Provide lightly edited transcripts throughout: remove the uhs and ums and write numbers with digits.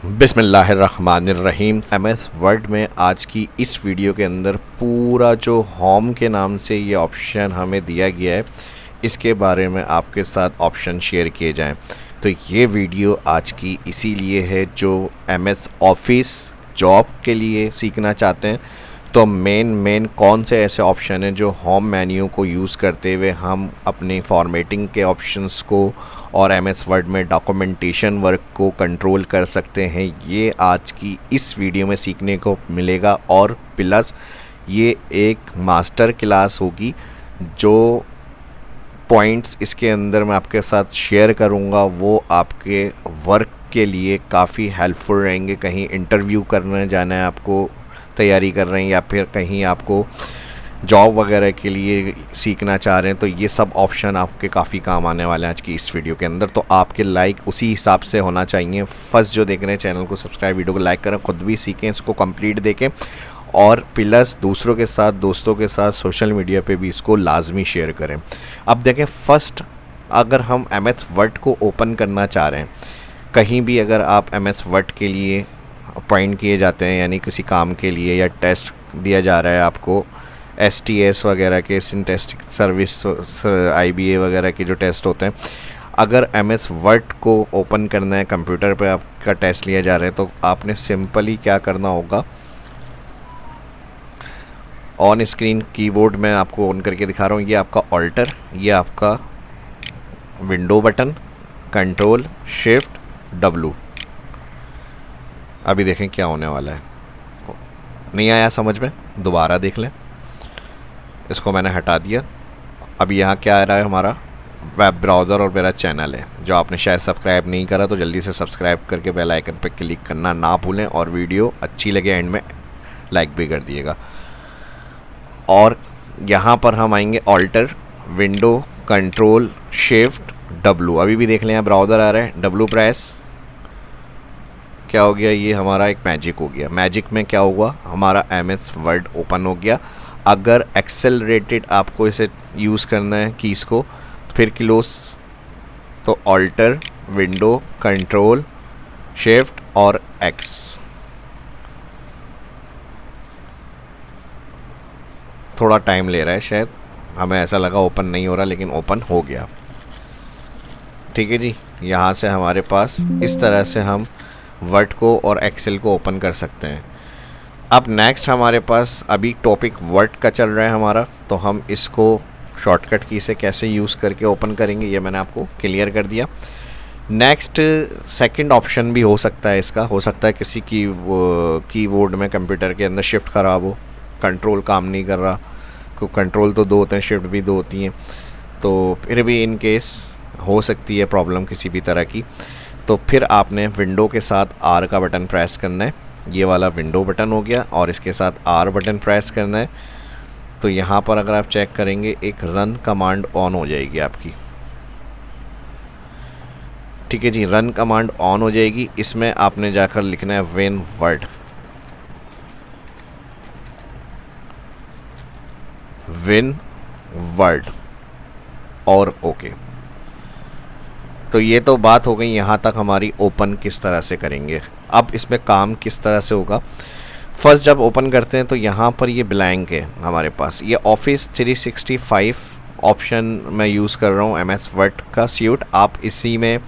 बिस्मिल्लाहिर्रहमानिर्रहीम। MS word में आज की इस वीडियो के अंदर पूरा जो होम के नाम से ये ऑप्शन हमें दिया गया है, इसके बारे में आपके साथ ऑप्शन शेयर किए जाएं। तो ये वीडियो आज की इसीलिए है जो एमएस ऑफिस जॉब के लिए सीखना चाहते हैं। तो मेन कौन से ऐसे ऑप्शन हैं जो होम मेन्यू को यूज़ करते हुए हम अपनी फॉर्मेटिंग के ऑप्शंस को और एमएस वर्ड में डॉक्यूमेंटेशन वर्क को कंट्रोल कर सकते हैं, ये आज की इस वीडियो में सीखने को मिलेगा। और प्लस ये एक मास्टर क्लास होगी, जो पॉइंट्स इसके अंदर मैं आपके साथ शेयर करूँगा वो आपके वर्क के लिए काफ़ी हेल्पफुल रहेंगे। कहीं इंटरव्यू करने जाना है, आपको तैयारी कर रहे हैं, या फिर कहीं आपको जॉब वगैरह के लिए सीखना चाह रहे हैं, तो ये सब ऑप्शन आपके काफ़ी काम आने वाले हैं आज की इस वीडियो के अंदर। तो आपके लाइक उसी हिसाब से होना चाहिए। फर्स्ट जो देख रहे हैं चैनल को सब्सक्राइब, वीडियो को लाइक करें, ख़ुद भी सीखें, इसको कंप्लीट देखें और प्लस दूसरों के साथ, दोस्तों के साथ सोशल मीडिया पे भी इसको लाजमी शेयर करें। अब देखें, फर्स्ट अगर हम एमएस वर्ड को ओपन करना चाह रहे हैं, कहीं भी अगर आप एमएस वर्ड के लिए अपॉइंट किए जाते हैं, यानी किसी काम के लिए या टेस्ट दिया जा रहा है आपको, STS वगैरह के सिंटेस्टिक सर्विस IBA वगैरह के जो टेस्ट होते हैं, अगर एमएस वर्ड को ओपन करना है, कंप्यूटर पे आपका टेस्ट लिया जा रहा है, तो आपने सिंपली क्या करना होगा, ऑन स्क्रीन कीबोर्ड में आपको ऑन करके दिखा रहा हूँ, ये आपका ऑल्टर, ये आपका window button, control shift W। अभी देखें क्या होने वाला है। नहीं आया समझ में, दोबारा देख लें। इसको मैंने हटा दिया। अभी यहाँ क्या आ रहा है, हमारा वेब ब्राउज़र और मेरा चैनल है। जो आपने शायद सब्सक्राइब नहीं करा तो जल्दी से सब्सक्राइब करके बेल आइकन पर क्लिक करना ना भूलें, और वीडियो अच्छी लगे एंड में लाइक भी कर दिएगा। और यहाँ पर हम आएंगे alt, window, control shift W। अभी भी देख लें, ब्राउज़र आ रहा है, W प्रेस, क्या हो गया, ये हमारा एक मैजिक हो गया। मैजिक में क्या हुआ, हमारा एमएस वर्ड ओपन हो गया। अगर एक्सेलरेटेड आपको इसे यूज़ करना है कीज़ को, फिर क्लोज, तो ऑल्टर, विंडो, कंट्रोल शिफ्ट और X। थोड़ा टाइम ले रहा है, शायद हमें ऐसा लगा ओपन नहीं हो रहा, लेकिन ओपन हो गया। ठीक है जी, यहाँ से हमारे पास इस तरह से हम वर्ड को और एक्सेल को ओपन कर सकते हैं। अब नेक्स्ट हमारे पास अभी टॉपिक वर्ड का चल रहा है हमारा, तो हम इसको शॉर्टकट की से कैसे यूज़ करके ओपन करेंगे, ये मैंने आपको क्लियर कर दिया। नेक्स्ट सेकंड ऑप्शन भी हो सकता है इसका, हो सकता है किसी कीबोर्ड में कंप्यूटर के अंदर शिफ्ट ख़राब हो, कंट्रोल काम नहीं कर रहा, तो कंट्रोल तो दो होते हैं, शिफ्ट भी दो होती हैं, तो फिर भी इन केस हो सकती है प्रॉब्लम किसी भी तरह की। तो फिर आपने विंडो के साथ R का बटन प्रेस करना है, ये वाला विंडो बटन हो गया, और इसके साथ R बटन प्रेस करना है। तो यहाँ पर अगर आप चेक करेंगे, एक रन कमांड ऑन हो जाएगी आपकी। ठीक है जी, रन कमांड ऑन हो जाएगी। इसमें आपने जाकर लिखना है विन वर्ड, विन वर्ड और ओके। तो ये तो बात हो गई यहाँ तक हमारी ओपन किस तरह से करेंगे। अब इसमें काम किस तरह से होगा, फर्स्ट जब ओपन करते हैं तो यहाँ पर ये ब्लैंक है हमारे पास, ये ऑफिस 365 ऑप्शन मैं यूज़ कर रहा हूँ एमएस वर्ड का सूट। आप इसी में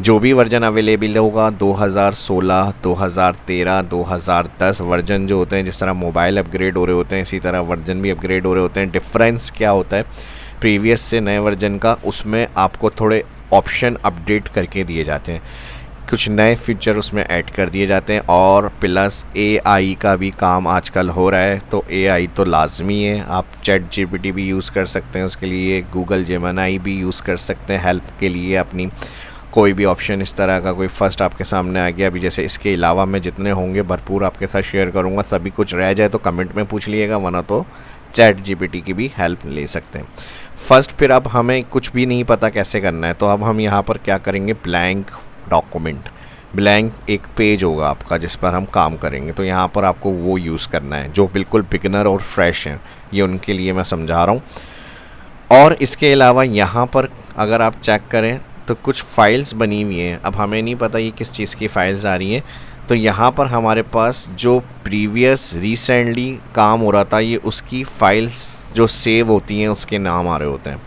जो भी वर्जन अवेलेबल होगा, 2016, 2013, 2010 वर्जन जो होते हैं, जिस तरह मोबाइल अपग्रेड हो रहे होते हैं, इसी तरह वर्जन भी अपग्रेड हो रहे होते हैं। डिफरेंस क्या होता है प्रीवियस से नए वर्जन का, उसमें आपको थोड़े ऑप्शन अपडेट करके दिए जाते हैं, कुछ नए फीचर उसमें ऐड कर दिए जाते हैं, और प्लस AI का भी काम आजकल हो रहा है। तो AI तो लाजमी है, आप ChatGPT भी यूज़ कर सकते हैं उसके लिए, गूगल जेमिनी भी यूज़ कर सकते हैं हेल्प के लिए अपनी। कोई भी ऑप्शन इस तरह का कोई फर्स्ट आपके सामने आ गया, अभी जैसे इसके अलावा मैं जितने होंगे भरपूर आपके साथ शेयर करूँगा। सभी कुछ रह जाए तो कमेंट में पूछ लिएगा, वरना तो ChatGPT की भी हेल्प ले सकते हैं। फर्स्ट फिर अब हमें कुछ भी नहीं पता कैसे करना है, तो अब हम यहाँ पर क्या करेंगे, ब्लैंक डॉक्यूमेंट, ब्लैंक एक पेज होगा आपका जिस पर हम काम करेंगे। तो यहाँ पर आपको वो यूज़ करना है, जो बिल्कुल बिगिनर और फ्रेश हैं, ये उनके लिए मैं समझा रहा हूँ। और इसके अलावा यहाँ पर अगर आप चेक करें तो कुछ फाइल्स बनी हुई हैं। अब हमें नहीं पता ये किस चीज़ की फ़ाइल्स आ रही हैं, तो यहाँ पर हमारे पास जो प्रीवियस रिसेंटली काम हो रहा था ये उसकी फ़ाइल्स जो सेव होती हैं उसके नाम आ रहे होते हैं।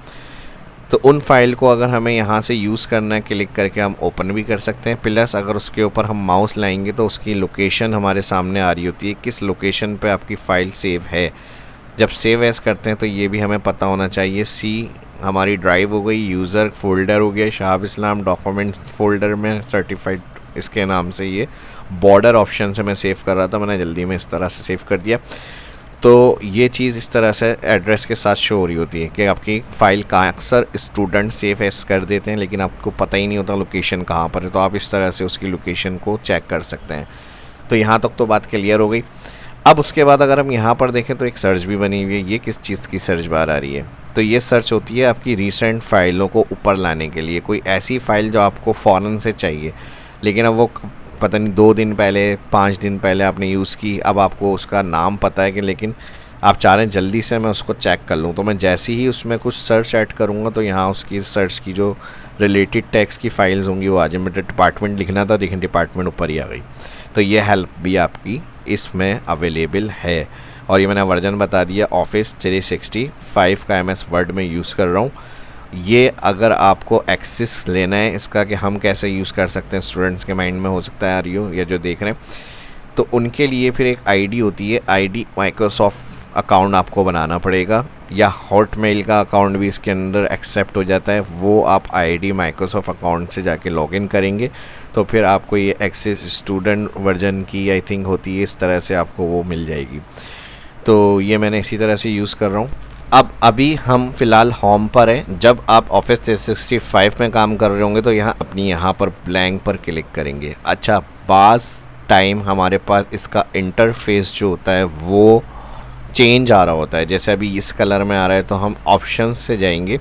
तो उन फाइल को अगर हमें यहाँ से यूज़ करना है, क्लिक करके हम ओपन भी कर सकते हैं। प्लस अगर उसके ऊपर हम माउस लाएंगे तो उसकी लोकेशन हमारे सामने आ रही होती है, किस लोकेशन पे आपकी फ़ाइल सेव है। जब सेव एज करते हैं तो ये भी हमें पता होना चाहिए। सी हमारी ड्राइव हो गई, यूज़र फोल्डर हो गया शहाब इस्लाम, डॉक्यूमेंट फोल्डर में सर्टिफाइड इसके नाम से, ये बॉर्डर ऑप्शन से मैं सेव कर रहा था, मैंने जल्दी में इस तरह से सेव कर दिया। तो ये चीज़ इस तरह से एड्रेस के साथ शो हो रही होती है कि आपकी फ़ाइल कहाँ। अक्सर स्टूडेंट सेव एस कर देते हैं लेकिन आपको पता ही नहीं होता लोकेशन कहाँ पर है, तो आप इस तरह से उसकी लोकेशन को चेक कर सकते हैं। तो यहाँ तक तो बात क्लियर हो गई। अब उसके बाद अगर हम यहाँ पर देखें तो एक सर्च भी बनी हुई है। ये किस चीज़ की सर्च बार आ रही है? तो ये सर्च होती है आपकी रीसेंट फ़ाइलों को ऊपर लाने के लिए। कोई ऐसी फ़ाइल जो आपको फ़ौरन से चाहिए लेकिन अब वो पता नहीं 2 दिन पहले 5 दिन पहले आपने यूज़ की, अब आपको उसका नाम पता है कि, लेकिन आप चाह रहे हैं जल्दी से मैं उसको चेक कर लूँ। तो मैं जैसे ही उसमें कुछ सर्च ऐड करूँगा तो यहाँ उसकी सर्च की जो रिलेटेड टैक्स की फ़ाइल्स होंगी वो आ जाए। मेरा डिपार्टमेंट लिखना था, लेकिन डिपार्टमेंट ऊपर ही आ गई। तो ये हेल्प भी आपकी इसमें अवेलेबल है। और ये मैंने वर्जन बता दिया, ऑफिस 365 का MS वर्ड में यूज़ कर रहा हूँ। ये अगर आपको एक्सेस लेना है इसका कि हम कैसे यूज़ कर सकते हैं, स्टूडेंट्स के माइंड में हो सकता है आ रही हो या जो देख रहे हैं, तो उनके लिए फिर एक आईडी होती है। आईडी माइक्रोसॉफ्ट अकाउंट आपको बनाना पड़ेगा, या हॉटमेल का अकाउंट भी इसके अंदर एक्सेप्ट हो जाता है। वो आप आईडी माइक्रोसॉफ्ट अकाउंट से जाके लॉगिन करेंगे तो फिर आपको ये एक्सेस स्टूडेंट वर्जन की आई थिंक होती है, इस तरह से आपको वो मिल जाएगी। तो ये मैंने इसी तरह से यूज़ कर रहा हूँ। अब अभी हम फ़िलहाल होम पर हैं। जब आप ऑफिस 365 में काम कर रहे होंगे तो यहाँ पर ब्लैंक पर क्लिक करेंगे। अच्छा, बास टाइम हमारे पास इसका इंटरफेस जो होता है वो चेंज आ रहा होता है। जैसे अभी इस कलर में आ रहा है तो हम ऑप्शंस से जाएंगे।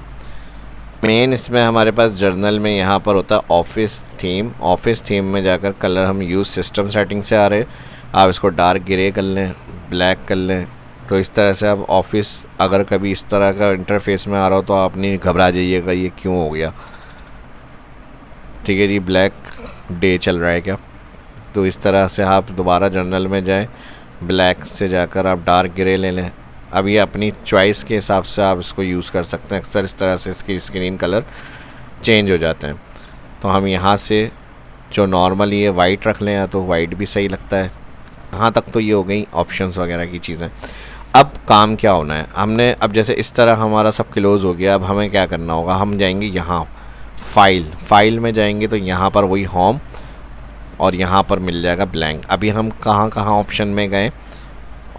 मेन इसमें हमारे पास जर्नल में यहाँ पर होता है ऑफिस थीम। ऑफिस थीम में जाकर कलर हम यूज़ सिस्टम सेटिंग से आ रहे हैं। आप इसको डार्क ग्रे कर लें, ब्लैक कर लें। तो इस तरह से आप ऑफिस अगर कभी इस तरह का इंटरफेस में आ रहा हो तो आप नहीं घबरा जाइएगा ये क्यों हो गया। ठीक है जी, ब्लैक डे चल रहा है क्या? तो इस तरह से आप दोबारा जर्नल में जाएं, ब्लैक से जाकर आप डार्क ग्रे ले लें। अब ये अपनी चॉइस के हिसाब से आप इसको यूज़ कर सकते हैं। अक्सर इस तरह से इसकी स्क्रीन कलर चेंज हो जाते हैं। तो हम यहाँ से जो नॉर्मली ये वाइट रख लें, या तो वाइट भी सही लगता है। यहाँ तक तो ये हो गई ऑप्शंस वगैरह की चीज़ें। अब काम क्या होना है, हमने अब जैसे इस तरह हमारा सब क्लोज़ हो गया। अब हमें क्या करना होगा, हम जाएंगे यहाँ फाइल में जाएंगे तो यहाँ पर वही होम और यहाँ पर मिल जाएगा ब्लैंक। अभी हम कहाँ ऑप्शन में गए,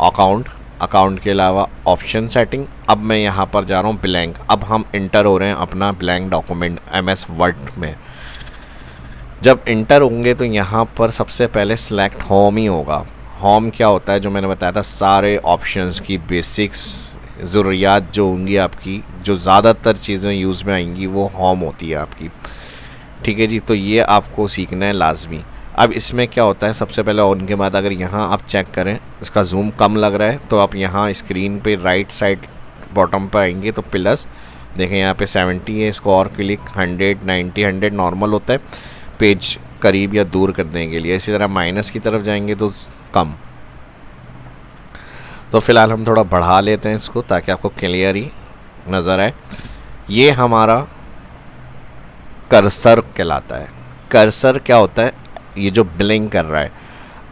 अकाउंट के अलावा ऑप्शन सेटिंग। अब मैं यहाँ पर जा रहा हूँ ब्लैंक। अब हम इंटर हो रहे हैं अपना ब्लैंक डॉक्यूमेंट MS वर्ड में। जब इंटर होंगे तो यहाँ पर सबसे पहले सिलेक्ट होम ही होगा। होम क्या होता है, जो मैंने बताया था, सारे ऑप्शंस की बेसिक्स ज़रूरियात जो होंगी आपकी, जो ज़्यादातर चीज़ें यूज़ में आएंगी वो होम होती है आपकी। ठीक है जी, तो ये आपको सीखना है लाजमी। अब इसमें क्या होता है, सबसे पहले ऑन के बाद अगर यहाँ आप चेक करें इसका जूम कम लग रहा है तो आप यहाँ स्क्रीन पे राइट साइड बॉटम पर आएंगे तो प्लस देखें यहाँ पे 70 है, इसको और क्लिक 100 90 100 नॉर्मल होता है पेज करीब या दूर करने के लिए। इसी तरह माइनस की तरफ जाएंगे तो कम। तो फ़िलहाल हम थोड़ा बढ़ा लेते हैं इसको ताकि आपको क्लियर ही नज़र आए। ये हमारा कर्सर कहलाता है। कर्सर क्या होता है, ये जो ब्लिंक कर रहा है।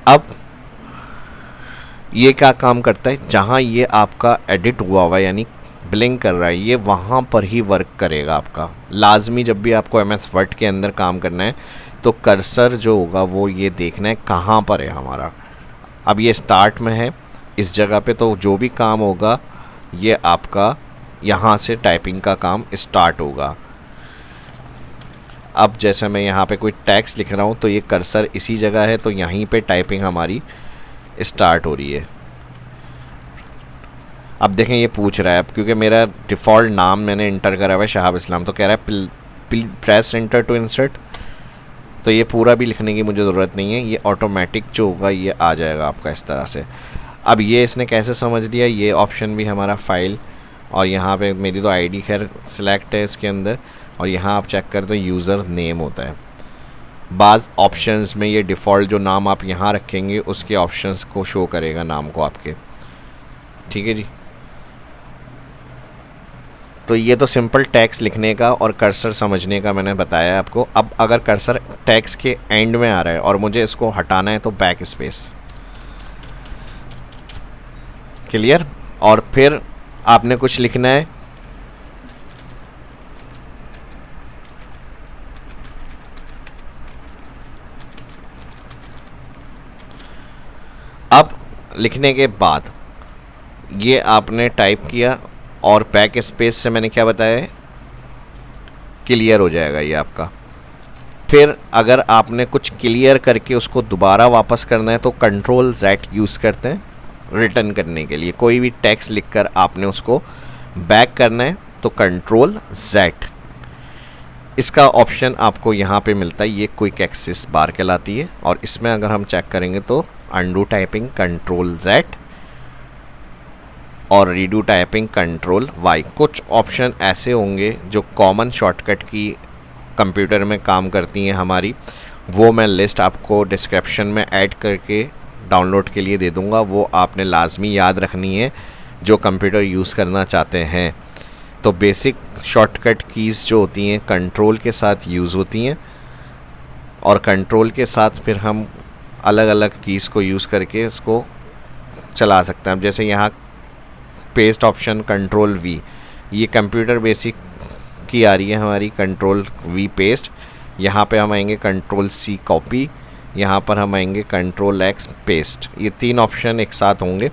अब ये क्या काम करता है, जहाँ ये आपका एडिट हुआ हुआ यानी ब्लिंक कर रहा है ये वहाँ पर ही वर्क करेगा आपका। लाजमी जब भी आपको MS वर्ड के अंदर काम करना है तो कर्सर जो होगा वो ये देखना है कहाँ पर है हमारा। अब ये स्टार्ट में है इस जगह पे, तो जो भी काम होगा ये आपका यहाँ से टाइपिंग का काम स्टार्ट होगा। अब जैसे मैं यहाँ पे कोई टेक्स्ट लिख रहा हूँ तो ये कर्सर इसी जगह है, तो यहीं पे टाइपिंग हमारी स्टार्ट हो रही है। अब देखें ये पूछ रहा है, अब क्योंकि मेरा डिफ़ॉल्ट नाम मैंने इंटर करा हुआ है शहाब इस्लाम, तो कह रहा है प्रेस एंटर टू इंसर्ट। तो ये पूरा भी लिखने की मुझे ज़रूरत नहीं है, ये ऑटोमेटिक जो होगा ये आ जाएगा आपका इस तरह से। अब ये इसने कैसे समझ लिया, ये ऑप्शन भी हमारा फाइल और यहाँ पे मेरी तो आईडी खैर सिलेक्ट है इसके अंदर, और यहाँ आप चेक करें तो यूज़र नेम होता है। बाज़ ऑप्शंस में ये डिफ़ॉल्ट जो नाम आप यहाँ रखेंगे उसके ऑप्शंस को शो करेगा नाम को आपके, ठीक है जी। तो ये तो सिंपल टैक्स लिखने का और कर्सर समझने का मैंने बताया आपको। अब अगर कर्सर टैक्स के एंड में आ रहा है और मुझे इसको हटाना है तो बैक स्पेस, क्लियर। और फिर आपने कुछ लिखना है, अब लिखने के बाद ये आपने टाइप किया और बैक स्पेस से मैंने क्या बताया है, क्लियर हो जाएगा ये आपका। फिर अगर आपने कुछ क्लियर करके उसको दोबारा वापस करना है तो कंट्रोल Z यूज़ करते हैं रिटर्न करने के लिए। कोई भी टेक्स्ट लिखकर आपने उसको बैक करना है तो कंट्रोल Z। इसका ऑप्शन आपको यहाँ पे मिलता है, ये क्विक एक्सेस बार कहलाती है। और इसमें अगर हम चेक करेंगे तो अंडू टाइपिंग कंट्रोल Z और रीडू टाइपिंग कंट्रोल Y। कुछ ऑप्शन ऐसे होंगे जो कॉमन शॉर्टकट की कंप्यूटर में काम करती हैं हमारी, वो मैं लिस्ट आपको डिस्क्रिप्शन में ऐड करके डाउनलोड के लिए दे दूंगा। वो आपने लाजमी याद रखनी है जो कंप्यूटर यूज़ करना चाहते हैं। तो बेसिक शॉर्टकट कीज़ जो होती हैं कंट्रोल के साथ यूज़ होती हैं और कंट्रोल के साथ फिर हम अलग अलग कीज़ को यूज़ करके इसको चला सकते हैं। अब जैसे यहाँ पेस्ट ऑप्शन कंट्रोल V, ये कंप्यूटर बेसिक की आ रही है हमारी, कंट्रोल V पेस्ट। यहाँ पे हम आएंगे कंट्रोल C कॉपी, यहाँ पर हम आएंगे कंट्रोल X पेस्ट। ये तीन ऑप्शन एक साथ होंगे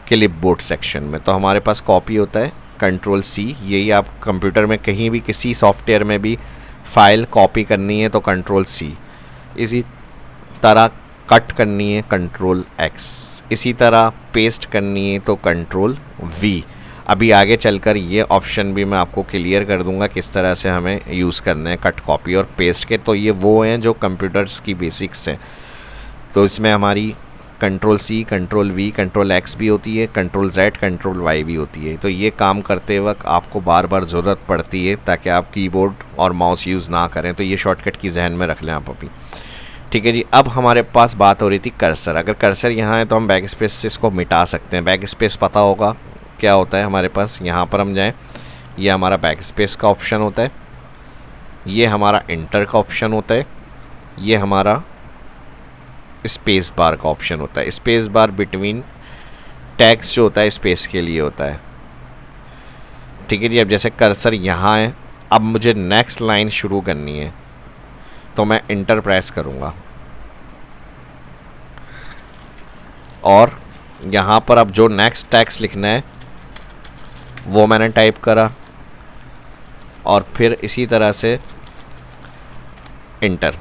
क्लिपबोर्ड सेक्शन में। तो हमारे पास कॉपी होता है कंट्रोल C, यही आप कंप्यूटर में कहीं भी किसी सॉफ्टवेयर में भी फाइल कॉपी करनी है तो कंट्रोल C। इसी तरह कट करनी है कंट्रोल X, इसी तरह पेस्ट करनी है तो कंट्रोल V। अभी आगे चलकर ये ऑप्शन भी मैं आपको क्लियर कर दूंगा किस तरह से हमें यूज़ करना है कट कॉपी और पेस्ट के। तो ये वो हैं जो कंप्यूटर्स की बेसिक्स हैं। तो इसमें हमारी control C, control V, control X भी होती है, कंट्रोल Z, कंट्रोल Y भी होती है। तो ये काम करते वक्त आपको बार बार ज़रूरत पड़ती है ताकि आप कीबोर्ड और माउस यूज़ ना करें। तो ये शॉर्टकट की जहन में रख लें आप अभी, ठीक है जी। अब हमारे पास बात हो रही थी कर्सर। अगर कर्सर यहाँ है तो हम बैक स्पेस से इसको मिटा सकते हैं। बैक स्पेस पता होगा क्या होता है हमारे पास, यहाँ पर हम जाएं, ये हमारा बैक स्पेस का ऑप्शन होता है, ये हमारा इंटर का ऑप्शन होता है, ये हमारा स्पेस बार का ऑप्शन होता है। स्पेस बार बिटवीन टैग्स जो होता है स्पेस के लिए होता है, ठीक है जी। अब जैसे कर्सर यहाँ है, अब मुझे नेक्स्ट लाइन शुरू करनी है तो मैं इंटर प्रेस करूँगा और यहाँ पर अब जो नेक्स्ट टैक्स लिखना है वो मैंने टाइप करा और फिर इसी तरह से इंटर।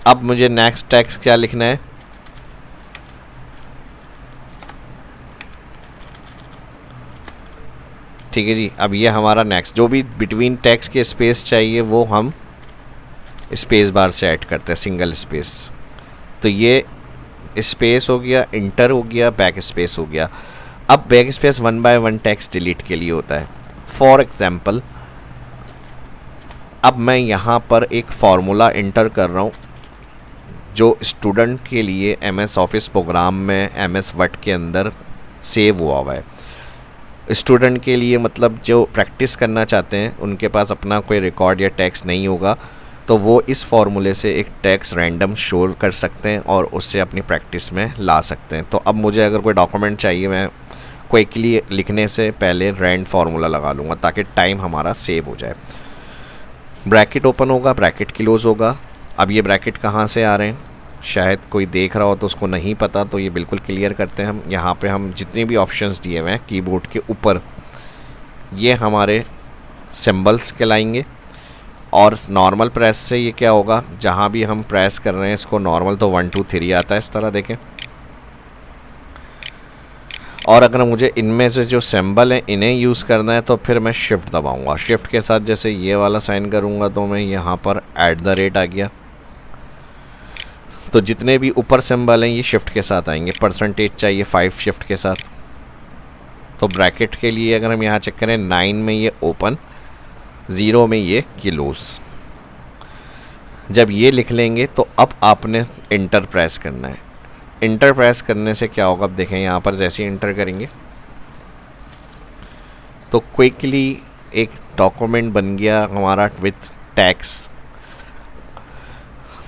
अब मुझे नेक्स्ट टैक्स क्या लिखना है, ठीक है जी। अब ये हमारा नेक्स्ट जो भी बिटवीन टैक्स के स्पेस चाहिए वो हम स्पेस बार से ऐड करते हैं, सिंगल स्पेस। तो ये स्पेस हो गया, इंटर हो गया, बैक स्पेस हो गया। अब back space 1 by 1 text delete के लिए होता है। फॉर एग्जांपल अब मैं यहाँ पर एक फार्मूला इंटर कर रहा हूँ जो स्टूडेंट के लिए MS ऑफिस प्रोग्राम में MS वर्ड के अंदर सेव हुआ है। स्टूडेंट के लिए मतलब जो प्रैक्टिस करना चाहते हैं उनके पास अपना कोई रिकॉर्ड या टेक्स्ट नहीं होगा तो वो इस फार्मूले से एक टेक्स्ट रैंडम शो कर सकते हैं और उससे अपनी प्रैक्टिस में ला सकते हैं। तो अब मुझे अगर कोई डॉक्यूमेंट चाहिए मैं क्विकली लिखने से पहले रैंड फार्मूला लगा लूँगा ताकि टाइम हमारा सेव हो जाए। ब्रैकेट ओपन होगा, ब्रैकेट क्लोज होगा। अब ये ब्रैकेट कहाँ से आ रहे हैं, शायद कोई देख रहा हो तो उसको नहीं पता, तो ये बिल्कुल क्लियर करते हैं हम। यहाँ पे हम जितने भी ऑप्शंस दिए हुए हैं कीबोर्ड के ऊपर ये हमारे सिंबल्स कहलाएंगे और नॉर्मल प्रेस से ये क्या होगा, जहाँ भी हम प्रेस कर रहे हैं इसको नॉर्मल तो 1 2 3 आता है इस तरह देखें। और अगर मुझे इनमें से जो सिंबल हैं इन्हें यूज़ करना है तो फिर मैं शिफ्ट दबाऊंगा। शिफ्ट के साथ जैसे ये वाला साइन करूँगा तो मैं यहाँ पर @ आ गया। तो जितने भी ऊपर सिंबल हैं ये शिफ्ट के साथ आएंगे। परसेंटेज चाहिए 5 शिफ्ट के साथ, तो ब्रैकेट के लिए अगर हम यहाँ चेक करें 9 में ये ओपन, 0 में ये क्लोज। जब ये लिख लेंगे तो अब आपने इंटर प्रेस करना है। इंटर प्रेस करने से क्या होगा, अब देखें यहाँ पर जैसे ही इंटर करेंगे तो क्विकली एक डॉक्यूमेंट बन गया हमारा विथ टैक्स।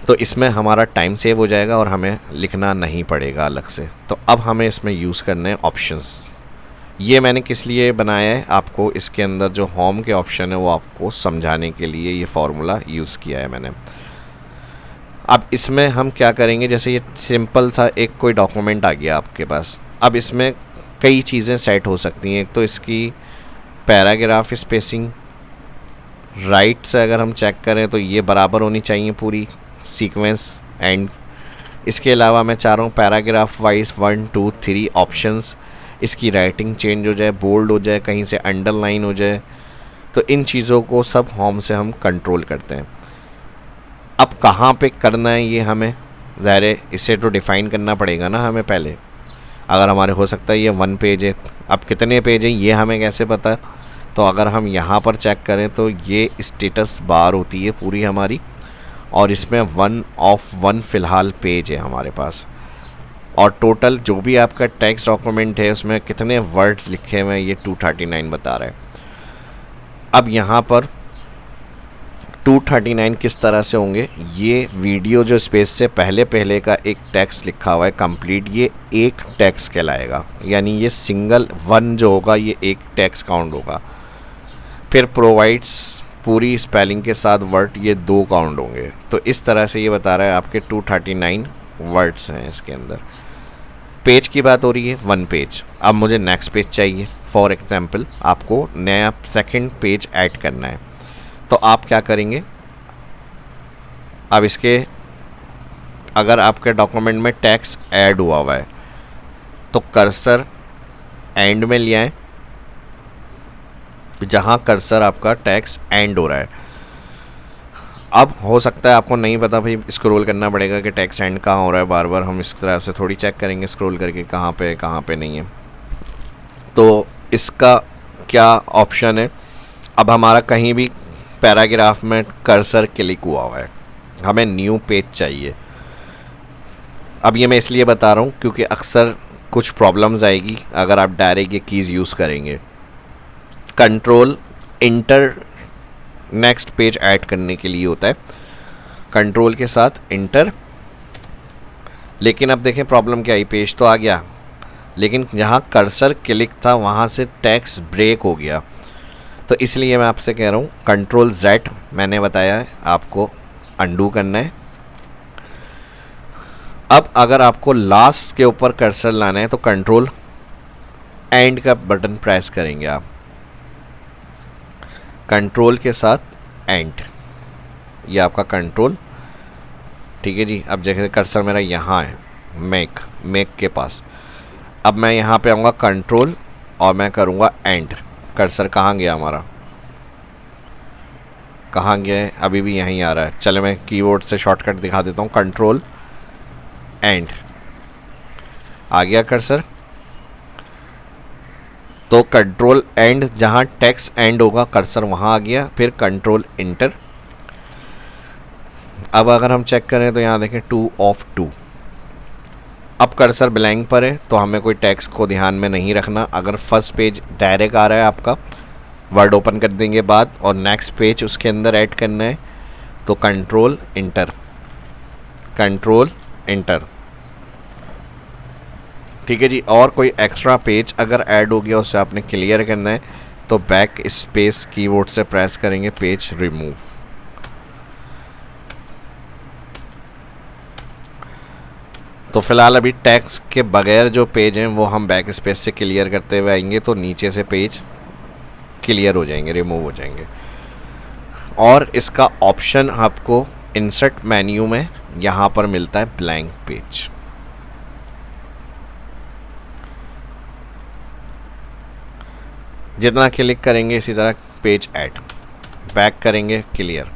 तो इसमें हमारा टाइम सेव हो जाएगा और हमें लिखना नहीं पड़ेगा अलग से। तो अब हमें इसमें यूज़ करने हैं ऑप्शंस। ये मैंने किस लिए बनाया है, आपको इसके अंदर जो होम के ऑप्शन है वो आपको समझाने के लिए ये फार्मूला यूज़ किया है मैंने। अब इसमें हम क्या करेंगे, जैसे ये सिंपल सा एक कोई डॉक्यूमेंट आ गया आपके पास। अब इसमें कई चीज़ें सेट हो सकती हैं। एक तो इसकी पैराग्राफ स्पेसिंग, राइट से अगर हम चेक करें तो ये बराबर होनी चाहिए पूरी सीक्वेंस एंड। इसके अलावा मैं चाह रहा हूँ पैराग्राफ वाइज 1 2 3 ऑप्शंस, इसकी राइटिंग चेंज हो जाए, बोल्ड हो जाए, कहीं से अंडरलाइन हो जाए। तो इन चीज़ों को सब होम से हम कंट्रोल करते हैं। अब कहाँ पे करना है ये हमें ज़ाहिर है इसे तो डिफ़ाइन करना पड़ेगा ना हमें पहले। अगर हमारे हो सकता है ये 1 पेज है, अब कितने पेज है ये हमें कैसे पता। तो अगर हम यहाँ पर चेक करें तो ये स्टेटस बार होती है पूरी हमारी, और इसमें 1 ऑफ 1 फ़िलहाल पेज है हमारे पास। और टोटल जो भी आपका टेक्स्ट डॉक्यूमेंट है उसमें कितने वर्ड्स लिखे हुए हैं ये 239 बता रहा है। अब यहाँ पर 239 किस तरह से होंगे, ये वीडियो जो स्पेस से पहले पहले का एक टेक्स्ट लिखा हुआ है कंप्लीट, ये एक टेक्स्ट कहलाएगा। यानी ये सिंगल 1 जो होगा ये एक टेक्स्ट काउंट होगा। फिर प्रोवाइड्स पूरी स्पेलिंग के साथ वर्ड ये 2 काउंट होंगे। तो इस तरह से ये बता रहा है आपके 239 वर्ड्स हैं इसके अंदर। पेज की बात हो रही है 1 पेज। अब मुझे नेक्स्ट पेज चाहिए। फॉर एग्जांपल आपको नया सेकंड पेज ऐड करना है। तो आप क्या करेंगे, अब इसके अगर आपके डॉक्यूमेंट में टेक्स्ट ऐड हुआ है तो कर्सर एंड में ले आएं, जहाँ कर्सर आपका टेक्स्ट एंड हो रहा है। अब हो सकता है आपको नहीं पता भाई, स्क्रॉल करना पड़ेगा कि टेक्स्ट एंड कहाँ हो रहा है। बार बार हम इस तरह से थोड़ी चेक करेंगे स्क्रॉल करके कहाँ पे नहीं है। तो इसका क्या ऑप्शन है, अब हमारा कहीं भी पैराग्राफ में कर्सर क्लिक हुआ है, हमें न्यू पेज चाहिए। अब ये मैं इसलिए बता रहा हूँ क्योंकि अक्सर कुछ प्रॉब्लम्स आएगी अगर आप डायरेक्ट ये कीज़ यूज़ करेंगे। Control inter next page add करने के लिए होता है, कंट्रोल के साथ इंटर। लेकिन अब देखें प्रॉब्लम क्या आई, पेज तो आ गया लेकिन जहाँ कर्सर क्लिक था वहाँ से टेक्स्ट ब्रेक हो गया। तो इसलिए मैं आपसे कह रहा हूँ कंट्रोल Z मैंने बताया है आपको अंडू करना है। अब अगर आपको लास्ट के ऊपर कर्सर लाना है तो कंट्रोल एंड का बटन प्रेस करेंगे आप, कंट्रोल के साथ एंड, ये आपका कंट्रोल। ठीक है जी। अब जैसे कर्सर मेरा यहाँ है मेक के पास, अब मैं यहाँ पे आऊँगा कंट्रोल और मैं करूँगा एंड। कर्सर कहाँ गया हमारा, कहाँ गया है, अभी भी यहीं आ रहा है। चलो मैं कीबोर्ड से शॉर्टकट दिखा देता हूँ, कंट्रोल एंड आ गया कर्सर। तो कंट्रोल एंड जहाँ टेक्स्ट एंड होगा कर्सर वहाँ आ गया, फिर कंट्रोल इंटर। अब अगर हम चेक करें तो यहाँ देखें 2 ऑफ 2। अब कर्सर ब्लैंक पर है तो हमें कोई टेक्स्ट को ध्यान में नहीं रखना। अगर फर्स्ट पेज डायरेक्ट आ रहा है आपका, वर्ड ओपन कर देंगे बाद और नेक्स्ट पेज उसके अंदर ऐड करना है तो कंट्रोल इंटर, कंट्रोल इंटर। ठीक है जी। और कोई एक्स्ट्रा पेज अगर ऐड हो गया उसे आपने क्लियर करना है तो बैक स्पेस कीबोर्ड से प्रेस करेंगे, पेज रिमूव। तो फिलहाल अभी टेक्स्ट के बगैर जो पेज हैं वो हम बैक स्पेस से क्लियर करते हुए आएंगे तो नीचे से पेज क्लियर हो जाएंगे, रिमूव हो जाएंगे। और इसका ऑप्शन आपको इंसर्ट मेन्यू में यहाँ पर मिलता है ब्लैंक पेज। जितना क्लिक करेंगे इसी तरह पेज ऐड, बैक करेंगे क्लियर।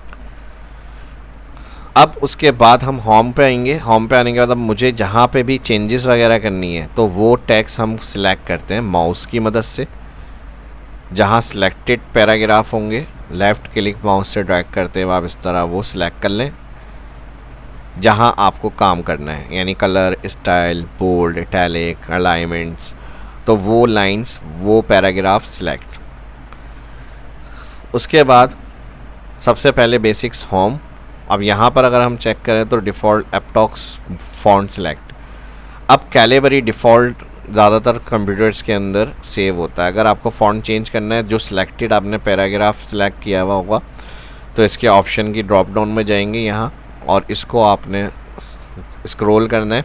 अब उसके बाद हम होम पे आएंगे। होम पे आने के बाद अब मुझे जहाँ पे भी चेंजेस वगैरह करनी है तो वो टेक्स्ट हम सिलेक्ट करते हैं माउस की मदद से। जहाँ सिलेक्टेड पैराग्राफ होंगे लेफ़्ट क्लिक माउस से ड्रैग करते हुए आप इस तरह वो सिलेक्ट कर लें जहाँ आपको काम करना है, यानी colour, style, bold, italic, alignments, तो वो लाइंस, वो पैराग्राफ सिलेक्ट। उसके बाद सबसे पहले बेसिक्स होम। अब यहाँ पर अगर हम चेक करें तो डिफ़ॉल्ट एप्टॉक्स फ़ॉन्ट सिलेक्ट। अब कैलिबरी डिफ़ॉल्ट ज़्यादातर कंप्यूटर्स के अंदर सेव होता है। अगर आपको फ़ॉन्ट चेंज करना है, जो सिलेक्टेड आपने पैराग्राफ सिलेक्ट किया हुआ होगा, तो इसके ऑप्शन की ड्रॉप डाउन में जाएंगे यहाँ और इसको आपने स्क्रॉल करना है।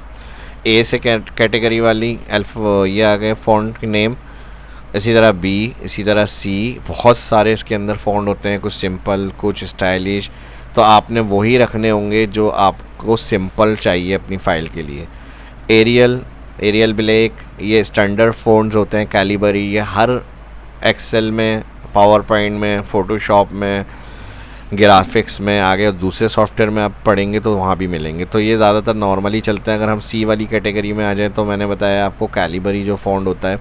ए से कैटेगरी वाली ये आ गए फ़ॉन्ट के नेम, इसी तरह बी, इसी तरह सी, बहुत सारे इसके अंदर फ़ॉन्ट होते हैं, कुछ सिंपल, कुछ स्टाइलिश, तो आपने वही रखने होंगे जो आपको सिंपल चाहिए अपनी फ़ाइल के लिए। एरियल ब्लैक, ये स्टैंडर्ड फ़ॉन्ट्स होते हैं। कैलिबरी, ये हर एक्सेल में, पावर पॉइंट में, फ़ोटोशॉप में, ग्राफिक्स में, आगे दूसरे सॉफ्टवेयर में आप पढ़ेंगे तो वहाँ भी मिलेंगे। तो ये ज़्यादातर नॉर्मली चलते हैं। अगर हम सी वाली कैटेगरी में आ जाएँ तो मैंने बताया आपको कैलिबरी जो फ़ॉन्ट होता है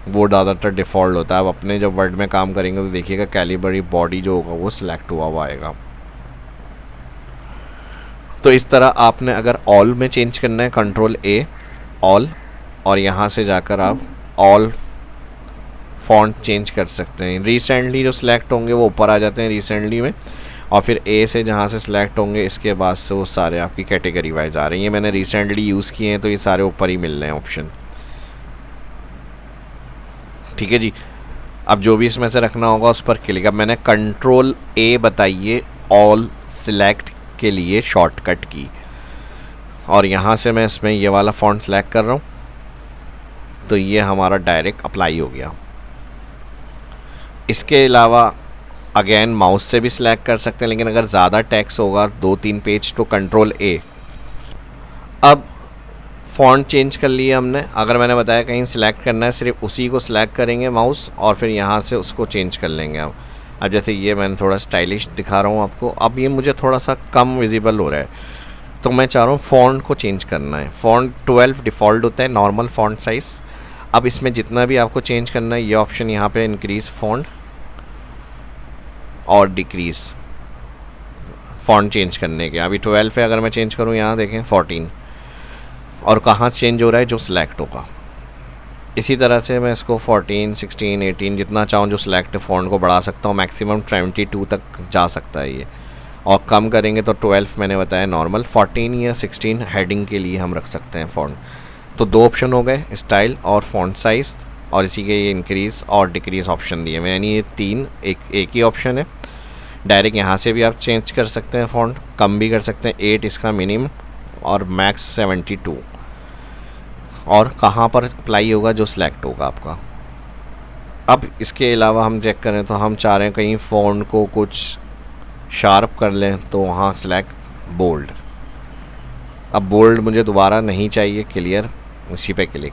वो ज़्यादातर डिफ़ॉल्ट होता है। अब अपने जब वर्ड में काम करेंगे तो देखिएगा कैलिबरी बॉडी जो होगा वो सिलेक्ट हुआ आएगा। तो इस तरह आपने अगर ऑल में चेंज करना है, कंट्रोल ए ऑल, और यहाँ से जाकर आप ऑल फ़ॉन्ट चेंज कर सकते हैं। रिसेंटली जो सिलेक्ट होंगे वो ऊपर आ जाते हैं रिसेंटली में, और फिर ए से जहाँ से सिलेक्ट होंगे इसके बाद से वो सारे आपकी कैटेगरी वाइज आ रही हैं। मैंने रिसेंटली यूज़ किए हैं तो ये सारे ऊपर ही मिल रहे हैं ऑप्शन। ठीक है जी। अब जो भी इसमें से रखना होगा उस पर क्लिक। अब मैंने कंट्रोल ए बताइए ऑल सिलेक्ट के लिए शॉर्टकट की, और यहाँ से मैं इसमें ये वाला फ़ॉन्ट सेलेक्ट कर रहा हूँ तो ये हमारा डायरेक्ट अप्लाई हो गया। इसके अलावा अगेन माउस से भी सिलेक्ट कर सकते हैं, लेकिन अगर ज़्यादा टेक्स्ट होगा 2-3 पेज तो कंट्रोल ए। अब फ़ॉन्ट चेंज कर लिया हमने। अगर मैंने बताया कहीं सिलेक्ट करना है, सिर्फ उसी को सिलेक्ट करेंगे माउस और फिर यहाँ से उसको चेंज कर लेंगे। अब जैसे ये मैंने थोड़ा स्टाइलिश दिखा रहा हूँ आपको, अब ये मुझे थोड़ा सा कम विजिबल हो रहा है तो मैं चाह रहा हूँ फ़ॉन्ट को चेंज करना है। फ़ॉन्ट 12 डिफ़ॉल्ट होता है, नॉर्मल फ़ॉन्ट साइज़। अब इसमें जितना भी आपको चेंज करना है ये ऑप्शन यहाँ पे इंक्रीज़ फ़ॉन्ट और डिक्रीज़ फ़ॉन्ट चेंज करने के। अभी 12 है, अगर मैं चेंज करूँ यहाँ देखें 14, और कहाँ चेंज हो रहा है, जो सिलेक्ट होगा। इसी तरह से मैं इसको 14, 16, 18 जितना चाहूँ जो सिलेक्ट फ़ॉन्ट को बढ़ा सकता हूँ। मैक्सिमम 22 तक जा सकता है ये, और कम करेंगे तो 12 मैंने बताया नॉर्मल, 14 या 16 हेडिंग के लिए हम रख सकते हैं फ़ॉन्ट। तो 2 ऑप्शन हो गए, स्टाइल और फ़ॉन्ट साइज़, और इसी के ये इंक्रीज़ और डिक्रीज़ ऑप्शन दिए हुए, यानी ये 3 एक ही ऑप्शन है। डायरेक्ट यहाँ से भी आप चेंज कर सकते हैं फ़ॉन्ट, कम भी कर सकते हैं, 8 इसका मिनिमम और मैक्स 72, और कहाँ पर अप्लाई होगा, जो सिलेक्ट होगा आपका। अब इसके अलावा हम चेक करें तो हम चाह रहे हैं कहीं फ़ॉन्ट को कुछ शार्प कर लें तो वहाँ सिलेक्ट बोल्ड। अब बोल्ड मुझे दोबारा नहीं चाहिए, क्लियर, इसी पे क्लिक।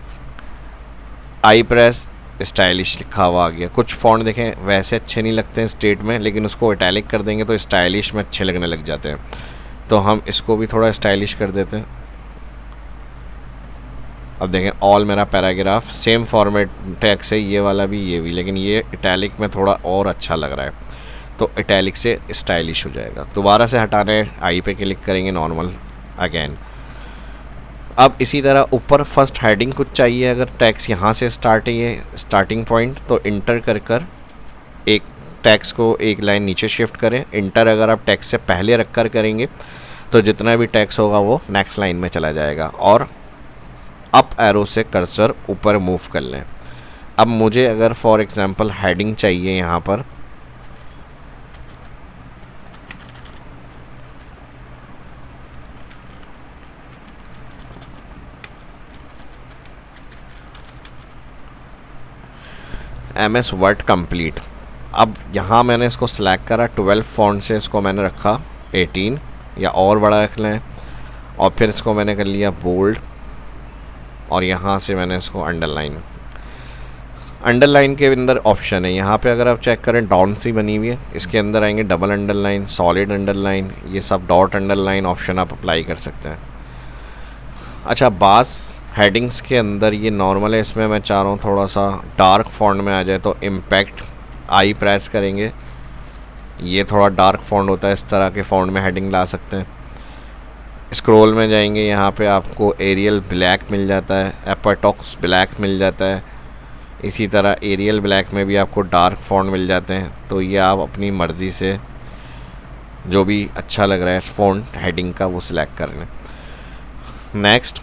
आई प्रेस स्टाइलिश लिखा हुआ आ गया। कुछ फ़ॉन्ट देखें वैसे अच्छे नहीं लगते हैं स्ट्रेट में, लेकिन उसको इटैलिक कर देंगे तो स्टाइलिश में अच्छे लगने लग जाते हैं। तो हम इसको भी थोड़ा स्टाइलिश कर देते हैं। अब देखें ऑल मेरा पैराग्राफ सेम फॉर्मेट टेक्स्ट है, ये वाला भी ये भी, लेकिन ये इटैलिक में थोड़ा और अच्छा लग रहा है, तो इटैलिक से स्टाइलिश हो जाएगा। दोबारा से हटाना है, आई पे क्लिक करेंगे, नॉर्मल अगेन। अब इसी तरह ऊपर फर्स्ट हेडिंग कुछ चाहिए, अगर टैक्स यहाँ से स्टार्ट है ये स्टार्टिंग पॉइंट, तो इंटर कर एक टैक्स को एक लाइन नीचे शिफ्ट करें। इंटर अगर आप टैक्स से पहले रख कर करेंगे तो जितना भी टैक्स होगा वो नेक्स्ट लाइन में चला जाएगा, और अप एरो से कर्सर ऊपर मूव कर लें। अब मुझे अगर फॉर एग्जांपल हेडिंग चाहिए यहाँ पर, MS वर्ड कंप्लीट। अब यहाँ मैंने इसको सिलेक्ट करा, 12 फॉन्ट से इसको मैंने रखा 18 या और बड़ा रख लें, और फिर इसको मैंने कर लिया बोल्ड, और यहाँ से मैंने इसको अंडरलाइन। अंडरलाइन के अंदर ऑप्शन है यहाँ पे, अगर आप चेक करें डाउन सी बनी हुई है, इसके अंदर आएंगे डबल अंडरलाइन, सॉलिड अंडरलाइन, ये सब डॉट अंडरलाइन ऑप्शन आप अप्लाई कर सकते हैं। अच्छा, बास हेडिंग्स के अंदर ये नॉर्मल है, इसमें मैं चाह रहा हूँ थोड़ा सा डार्क फॉन्ट में आ जाए, तो इम्पैक्ट आई प्रेस करेंगे, ये थोड़ा डार्क फॉन्ट होता है, इस तरह के फॉन्ट में हेडिंग ला सकते हैं। स्क्रॉल में जाएंगे, यहाँ पे आपको एरियल ब्लैक मिल जाता है, एपरटॉक्स ब्लैक मिल जाता है, इसी तरह एरियल ब्लैक में भी आपको डार्क फॉन्ट मिल जाते हैं। तो ये आप अपनी मर्ज़ी से जो भी अच्छा लग रहा है फॉन्ट हेडिंग का वो सिलेक्ट कर लें। नेक्स्ट,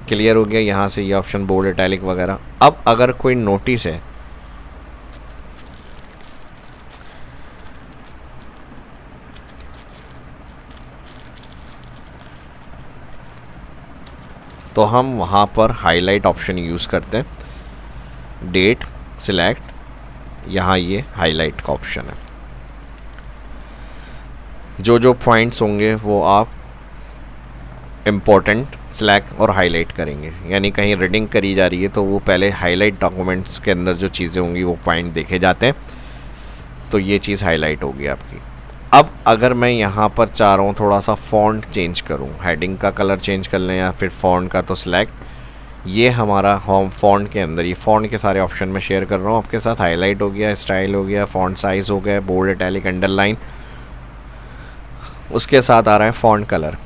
क्लियर हो गया यहाँ से ये ऑप्शन बोल्ड इटैलिक वगैरह। अब अगर कोई नोटिस है तो हम वहाँ पर हाईलाइट ऑप्शन यूज़ करते हैं, डेट सिलेक्ट, यहाँ ये हाईलाइट का ऑप्शन है। जो जो पॉइंट्स होंगे वो आप इम्पोर्टेंट सिलेक्ट और हाईलाइट करेंगे, यानी कहीं रीडिंग करी जा रही है तो वो पहले हाईलाइट डॉक्यूमेंट्स के अंदर जो चीज़ें होंगी वो पॉइंट देखे जाते हैं, तो ये चीज़ हाईलाइट होगी आपकी। अब अगर मैं यहाँ पर चाह रहा हूँ थोड़ा सा फ़ॉन्ट चेंज करूँ, हेडिंग का कलर चेंज कर लें या फिर फ़ॉन्ट का, तो सिलेक्ट, ये हमारा होम फ़ॉन्ट के अंदर, ये फ़ॉन्ट के सारे ऑप्शन में शेयर कर रहा हूँ आपके साथ। हाईलाइट हो गया, स्टाइल हो गया, फ़ॉन्ट साइज़ हो गया, बोल्ड इटैलिक अंडरलाइन, उसके साथ आ रहा है फ़ॉन्ट कलर।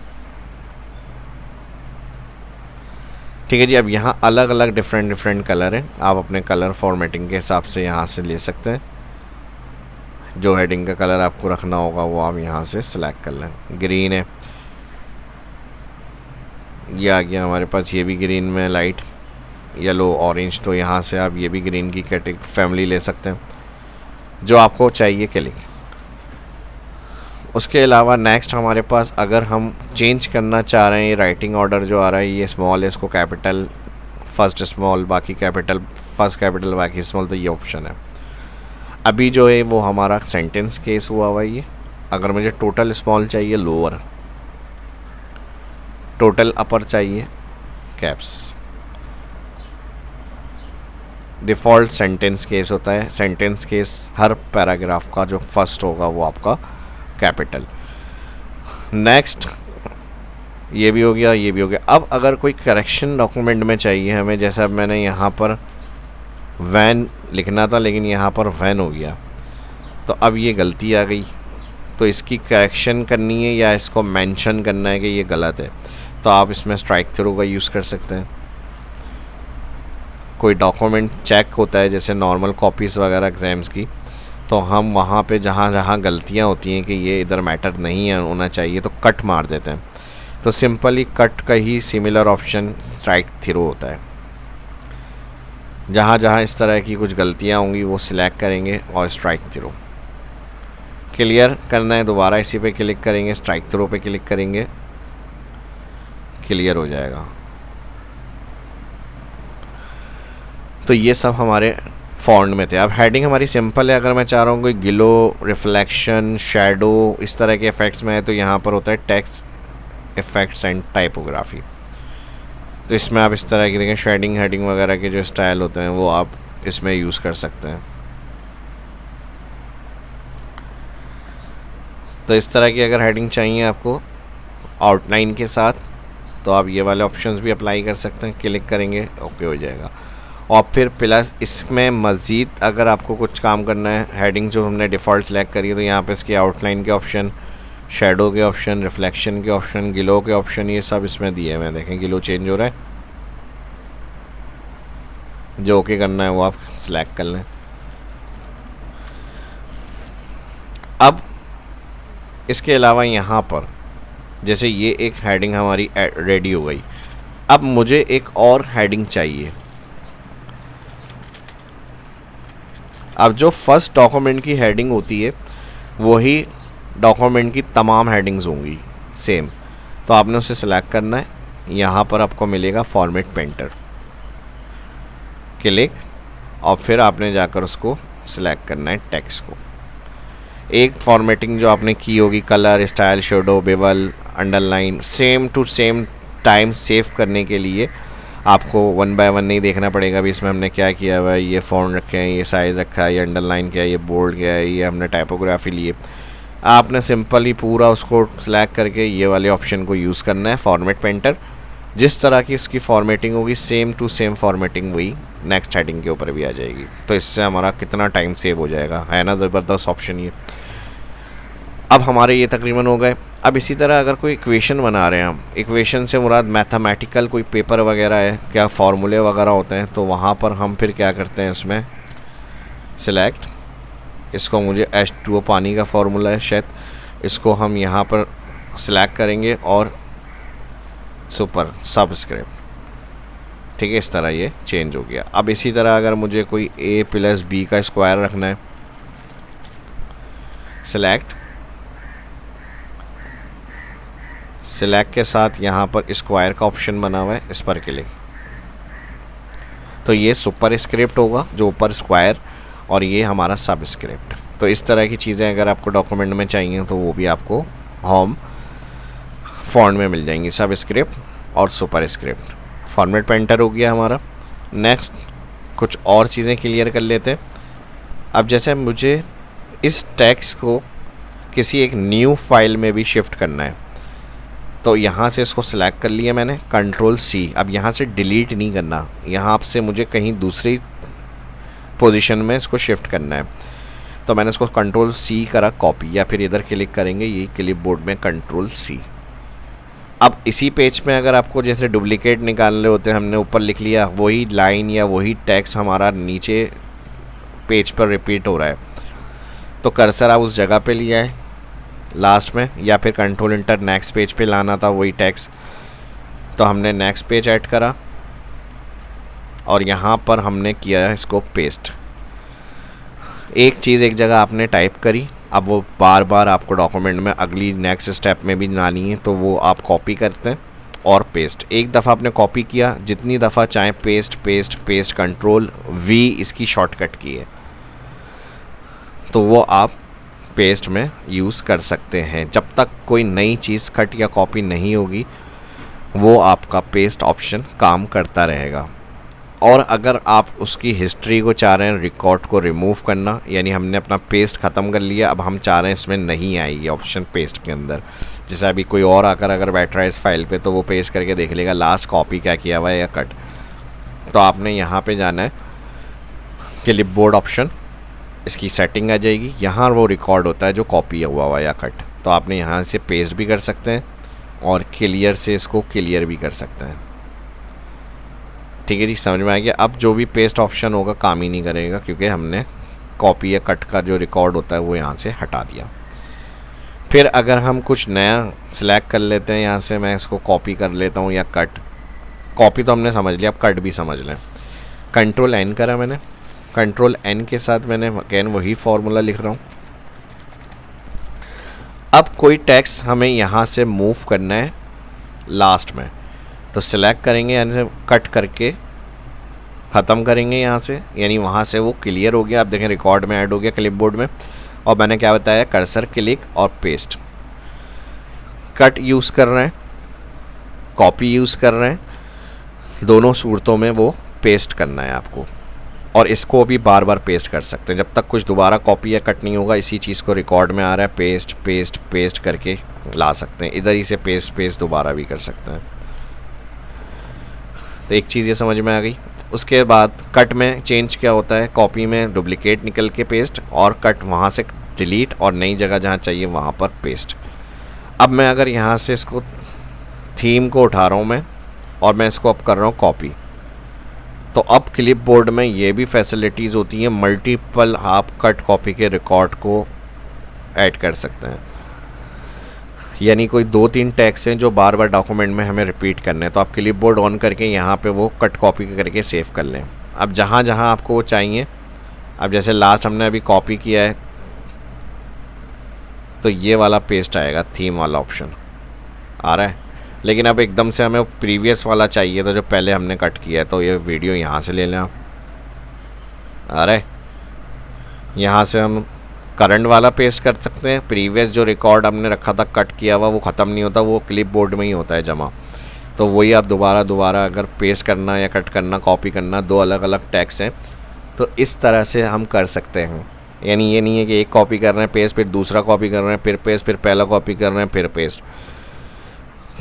ठीक है जी, अब यहाँ अलग अलग डिफरेंट कलर हैं, आप अपने कलर फॉर्मेटिंग के हिसाब से यहाँ से ले सकते हैं। जो हेडिंग का कलर आपको रखना होगा वो आप यहाँ से सिलेक्ट कर लें। ग्रीन है, ये आ गया हमारे पास, ये भी ग्रीन में लाइट, येलो, ऑरेंज, तो यहाँ से आप ये भी ग्रीन की कैटेगरी फैमिली ले सकते हैं, जो आपको चाहिए क्लिक। उसके अलावा नेक्स्ट हमारे पास, अगर हम चेंज करना चाह रहे हैं, ये राइटिंग ऑर्डर जो आ रहा है, ये स्मॉल है, इसको कैपिटल, फर्स्ट स्मॉल, बाकी कैपिटल, फर्स्ट कैपिटल, बाकी स्मॉल, तो ये ऑप्शन है। अभी जो है वो हमारा सेंटेंस केस हुआ हुआ है ये। अगर मुझे टोटल स्मॉल चाहिए लोअर, टोटल अपर चाहिए कैप्स। डिफ़ॉल्ट सेंटेंस केस होता है, सेंटेंस केस हर पैराग्राफ का जो फर्स्ट होगा वो आपका कैपिटल। नेक्स्ट, ये भी हो गया, ये भी हो गया। अब अगर कोई करेक्शन डॉक्यूमेंट में चाहिए हमें, जैसा मैंने यहाँ पर वैन लिखना था लेकिन यहाँ पर वैन हो गया, तो अब ये गलती आ गई, तो इसकी करेक्शन करनी है या इसको मेंशन करना है कि ये गलत है, तो आप इसमें स्ट्राइक थ्रू का यूज़ कर सकते हैं। कोई डॉक्यूमेंट चेक होता है जैसे नॉर्मल कॉपीज़ वगैरह एग्ज़ाम्स की, तो हम वहाँ पे जहाँ जहाँ गलतियाँ होती हैं कि ये इधर मैटर नहीं है होना चाहिए, तो कट मार देते हैं। तो सिंपली कट का ही सिमिलर ऑप्शन स्ट्राइक थ्रू होता है। जहाँ जहाँ इस तरह की कुछ गलतियाँ होंगी वो सिलेक्ट करेंगे और स्ट्राइक थ्रू। क्लियर करना है, दोबारा इसी पे क्लिक करेंगे, स्ट्राइक थ्रू पे क्लिक करेंगे, क्लियर हो जाएगा। तो ये सब हमारे फॉन्ट में थे। अब हेडिंग हमारी सिंपल है, अगर मैं चाह रहा हूँ कोई ग्लो, रिफ्लेक्शन, शैडो, इस तरह के इफ़ेक्ट्स में है, तो यहाँ पर होता है टेक्स्ट इफ़ेक्ट्स एंड टाइपोग्राफी। तो इसमें आप इस तरह की देखें शेडिंग, हेडिंग वगैरह के जो स्टाइल होते हैं वो आप इसमें यूज़ कर सकते हैं। तो इस तरह की अगर हेडिंग चाहिए आपको आउटलाइन के साथ, तो आप ये वाले ऑप्शंस भी अप्लाई कर सकते हैं, क्लिक करेंगे ओके हो जाएगा। और फिर प्लस इसमें मज़ीद अगर आपको कुछ काम करना है, हेडिंग जो हमने डिफ़ॉल्ट सेलेक्ट करी है, तो यहाँ पे इसकी आउटलाइन के ऑप्शन, शैडो के ऑप्शन, रिफ्लेक्शन के ऑप्शन, ग्लो के ऑप्शन, ये सब इसमें दिए हुए हैं। देखें ग्लो चेंज हो रहा है, जो ओके करना है वो आप सिलेक्ट कर लें। अब इसके अलावा यहाँ पर जैसे ये एक हेडिंग हमारी रेडी हो गई, अब मुझे एक और हेडिंग चाहिए। अब जो फर्स्ट डॉक्यूमेंट की हेडिंग होती है वही डॉक्यूमेंट की तमाम हेडिंग्स होंगी सेम, तो आपने उसे सिलेक्ट करना है। यहाँ पर आपको मिलेगा फॉर्मेट पेंटर, क्लिक, और फिर आपने जाकर उसको सिलेक्ट करना है टेक्स्ट को। एक फॉर्मेटिंग जो आपने की होगी, colour, style, shadow, bevel, underline, same to same time save करने के लिए आपको वन बाय वन नहीं देखना पड़ेगा भी इसमें हमने क्या किया हुआ है, ये फॉन्ट रखे हैं, ये साइज़ रखा है, ये अंडरलाइन किया है, ये बोल्ड किया है, ये हमने टाइपोग्राफी लिए। आपने सिंपल ही पूरा उसको सिलेक्ट करके ये वाले ऑप्शन को यूज़ करना है, फॉर्मेट पेंटर। जिस तरह की इसकी फॉर्मेटिंग होगी सेम टू सेम फॉर्मेटिंग वही नेक्स्ट हेडिंग के ऊपर भी आ जाएगी। तो इससे हमारा कितना टाइम सेव हो जाएगा, है ना ज़बरदस्त ऑप्शन ये। अब हमारे ये तकरीबन हो गए। अब इसी तरह अगर कोई इक्वेशन बना रहे हैं हम, इक्वेशन से मुराद मैथमेटिकल कोई पेपर वगैरह है, क्या फार्मूले वगैरह होते हैं, तो वहाँ पर हम फिर क्या करते हैं, इसमें सिलेक्ट, इसको मुझे H2O पानी का फार्मूला है शायद, इसको हम यहाँ पर सिलेक्ट करेंगे और सुपर सबस्क्रिप्ट, ठीक है, इस तरह ये चेंज हो गया। अब इसी तरह अगर मुझे कोई a + b का स्क्वायर रखना है, सिलेक्ट के साथ यहाँ पर स्क्वायर का ऑप्शन बना हुआ है, इस पर क्लिक, तो ये सुपर स्क्रिप्ट होगा जो ऊपर स्क्वायर, और ये हमारा सब स्क्रिप्ट। तो इस तरह की चीज़ें अगर आपको डॉक्यूमेंट में चाहिए तो वो भी आपको होम फॉन्ट में मिल जाएंगी, सब स्क्रिप्ट और सुपर स्क्रिप्ट। फॉर्मेट पेंटर हो गया हमारा। नेक्स्ट कुछ और चीज़ें क्लियर कर लेते हैं। अब जैसे मुझे इस टेक्स्ट को किसी एक न्यू फाइल में भी शिफ्ट करना है, तो यहाँ से इसको सिलेक्ट कर लिया मैंने, Ctrl+C। अब यहाँ से डिलीट नहीं करना, यहाँ से मुझे कहीं दूसरी पोजीशन में इसको शिफ्ट करना है, तो मैंने इसको Ctrl+C करा कॉपी, या फिर इधर क्लिक करेंगे ये क्लिपबोर्ड में Ctrl+C। अब इसी पेज में अगर आपको जैसे डुप्लीकेट निकालने होते हैं, हमने ऊपर लिख लिया वही लाइन या वही टेक्स्ट हमारा नीचे पेज पर रिपीट हो रहा है, तो कर्सर आप उस जगह पे लिया है लास्ट में, या फिर Ctrl+ नेक्स्ट पेज पे लाना था वही टेक्स्ट, तो हमने नेक्स्ट पेज ऐड करा और यहाँ पर हमने किया है इसको पेस्ट। एक चीज़ एक जगह आपने टाइप करी, अब वो बार बार आपको डॉक्यूमेंट में अगली नेक्स्ट स्टेप में भी लानी है, तो वो आप कॉपी करते हैं और पेस्ट। एक दफ़ा आपने कॉपी किया, जितनी दफ़ा चाहे पेस्ट पेस्ट पेस्ट, Ctrl+V इसकी शॉर्टकट की है, तो वो आप पेस्ट में यूज़ कर सकते हैं। जब तक कोई नई चीज़ कट या कॉपी नहीं होगी वो आपका पेस्ट ऑप्शन काम करता रहेगा। और अगर आप उसकी हिस्ट्री को चाह रहे हैं, रिकॉर्ड को रिमूव करना, यानी हमने अपना पेस्ट ख़त्म कर लिया, अब हम चाह रहे हैं इसमें नहीं आएगी ऑप्शन पेस्ट के अंदर, जैसे अभी कोई और आकर अगर बैठ रहा है इस फाइल पे, तो वो पेस्ट करके देख लेगा लास्ट कॉपी क्या किया हुआ है या कट। तो आपने यहाँ पे जाना है क्लिपबोर्ड ऑप्शन, इसकी सेटिंग आ जाएगी, यहाँ वो रिकॉर्ड होता है जो कॉपी हुआ या कट, तो आपने यहाँ से पेस्ट भी कर सकते हैं और क्लियर से इसको क्लियर भी कर सकते हैं। ठीक है जी, समझ में आ गया। अब जो भी पेस्ट ऑप्शन होगा काम ही नहीं करेगा, क्योंकि हमने कॉपी या कट का जो रिकॉर्ड होता है वो यहाँ से हटा दिया। फिर अगर हम कुछ नया सिलेक्ट कर लेते हैं, यहाँ से मैं इसको कॉपी कर लेता हूँ या कट, कॉपी तो हमने समझ लिया, अब कट भी समझ लें। Ctrl+N करा मैंने, Ctrl+N के साथ मैंने अगेन वही फार्मूला लिख रहा हूँ। अब कोई टेक्स्ट हमें यहाँ से मूव करना है लास्ट में, तो सिलेक्ट करेंगे, यानी से कट करके ख़त्म करेंगे यहाँ से, यानी वहाँ से वो क्लियर हो गया। आप देखें रिकॉर्ड में ऐड हो गया क्लिपबोर्ड में। और मैंने क्या बताया, कर्सर क्लिक और पेस्ट। कट यूज़ कर रहे हैं, कॉपी यूज़ कर रहे हैं, दोनों सूरतों में वो पेस्ट करना है आपको। और इसको भी बार बार पेस्ट कर सकते हैं जब तक कुछ दोबारा कॉपी या कट नहीं होगा। इसी चीज़ को रिकॉर्ड में आ रहा है, पेस्ट पेस्ट पेस्ट करके ला सकते हैं, इधर ही से पेस्ट पेस्ट दोबारा भी कर सकते हैं। तो एक चीज़ ये समझ में आ गई। उसके बाद कट में चेंज क्या होता है, कॉपी में डुप्लीकेट निकल के पेस्ट, और कट वहाँ से डिलीट और नई जगह जहाँ चाहिए वहाँ पर पेस्ट। अब मैं अगर यहाँ से इसको थीम को उठा रहा हूँ मैं, और मैं इसको अब कर रहा हूँ कॉपी, तो अब क्लिपबोर्ड में ये भी फैसिलिटीज़ होती हैं, मल्टीपल आप कट कॉपी के रिकॉर्ड को ऐड कर सकते हैं। यानी कोई 2-3 टैग्स हैं जो बार बार डॉक्यूमेंट में हमें रिपीट करने हैं, तो आप क्लिपबोर्ड ऑन करके यहाँ पे वो कट कॉपी करके सेव कर लें। अब जहाँ जहाँ आपको वो चाहिए, अब जैसे लास्ट हमने अभी कॉपी किया है, तो ये वाला पेस्ट आएगा, थीम वाला ऑप्शन आ रहा है। लेकिन अब एकदम से हमें प्रीवियस वाला चाहिए, तो जो पहले हमने कट किया है, तो ये वीडियो यहाँ से ले लें आप। आ रहा है, यहाँ से हम करंट वाला पेस्ट कर सकते हैं। प्रीवियस जो रिकॉर्ड हमने रखा था कट किया हुआ, वो ख़त्म नहीं होता, वो क्लिपबोर्ड में ही होता है जमा। तो वही आप दोबारा अगर पेस्ट करना या कट करना, कॉपी करना, दो अलग अलग टैक्स हैं, तो इस तरह से हम कर सकते हैं। यानी ये नहीं है कि एक कॉपी कर रहे हैं पेस्ट, फिर दूसरा कॉपी कर रहे हैं, फिर पेस्ट, फिर पहला कॉपी कर रहे हैं, फिर पेस्ट।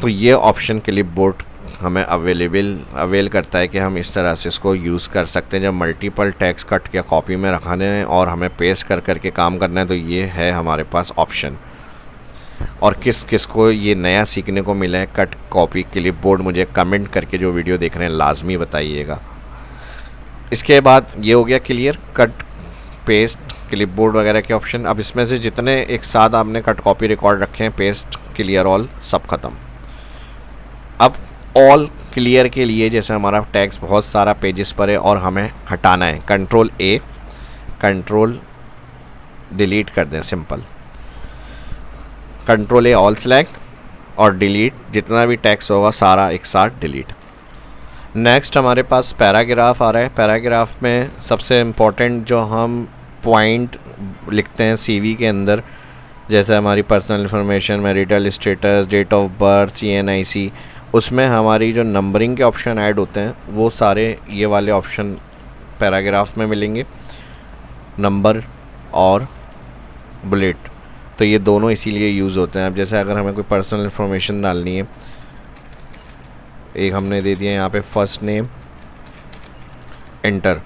तो ये ऑप्शन क्लिपबोर्ड हमें अवेल करता है कि हम इस तरह से इसको यूज़ कर सकते हैं। जब मल्टीपल टैक्स कट के कॉपी में रखाने हैं और हमें पेस्ट कर करके काम करना है, तो ये है हमारे पास ऑप्शन। और किस किस को ये नया सीखने को मिला है कट कॉपी क्लिपबोर्ड, मुझे कमेंट करके जो वीडियो देख रहे हैं लाजमी बताइएगा। इसके बाद ये हो गया क्लियर कट पेस्ट क्लिपबोर्ड वगैरह के ऑप्शन। अब इसमें से जितने एक साथ आपने कट कॉपी रिकॉर्ड रखे हैं, पेस्ट, क्लियर ऑल, सब ख़त्म। अब ऑल क्लियर के लिए जैसे हमारा टैक्स बहुत सारा पेजेस पर है और हमें हटाना है, कंट्रोल ए, कंट्रोल डिलीट कर दें, सिंपल कंट्रोल ए ऑल सेलेक्ट और डिलीट, जितना भी टैक्स होगा सारा एक साथ डिलीट। नेक्स्ट हमारे पास पैराग्राफ आ रहा है। पैराग्राफ में सबसे इम्पोर्टेंट जो हम पॉइंट लिखते हैं सीवी के अंदर, जैसे हमारी personal information, marital status, date of birth, CNIC, उसमें हमारी जो नंबरिंग के ऑप्शन ऐड होते हैं वो सारे ये वाले ऑप्शन पैराग्राफ में मिलेंगे, नंबर और बुलेट। तो ये दोनों इसीलिए यूज़ होते हैं। अब जैसे अगर हमें कोई पर्सनल इन्फॉर्मेशन डालनी है, एक हमने दे दिया यहाँ पे फर्स्ट नेम, एंटर,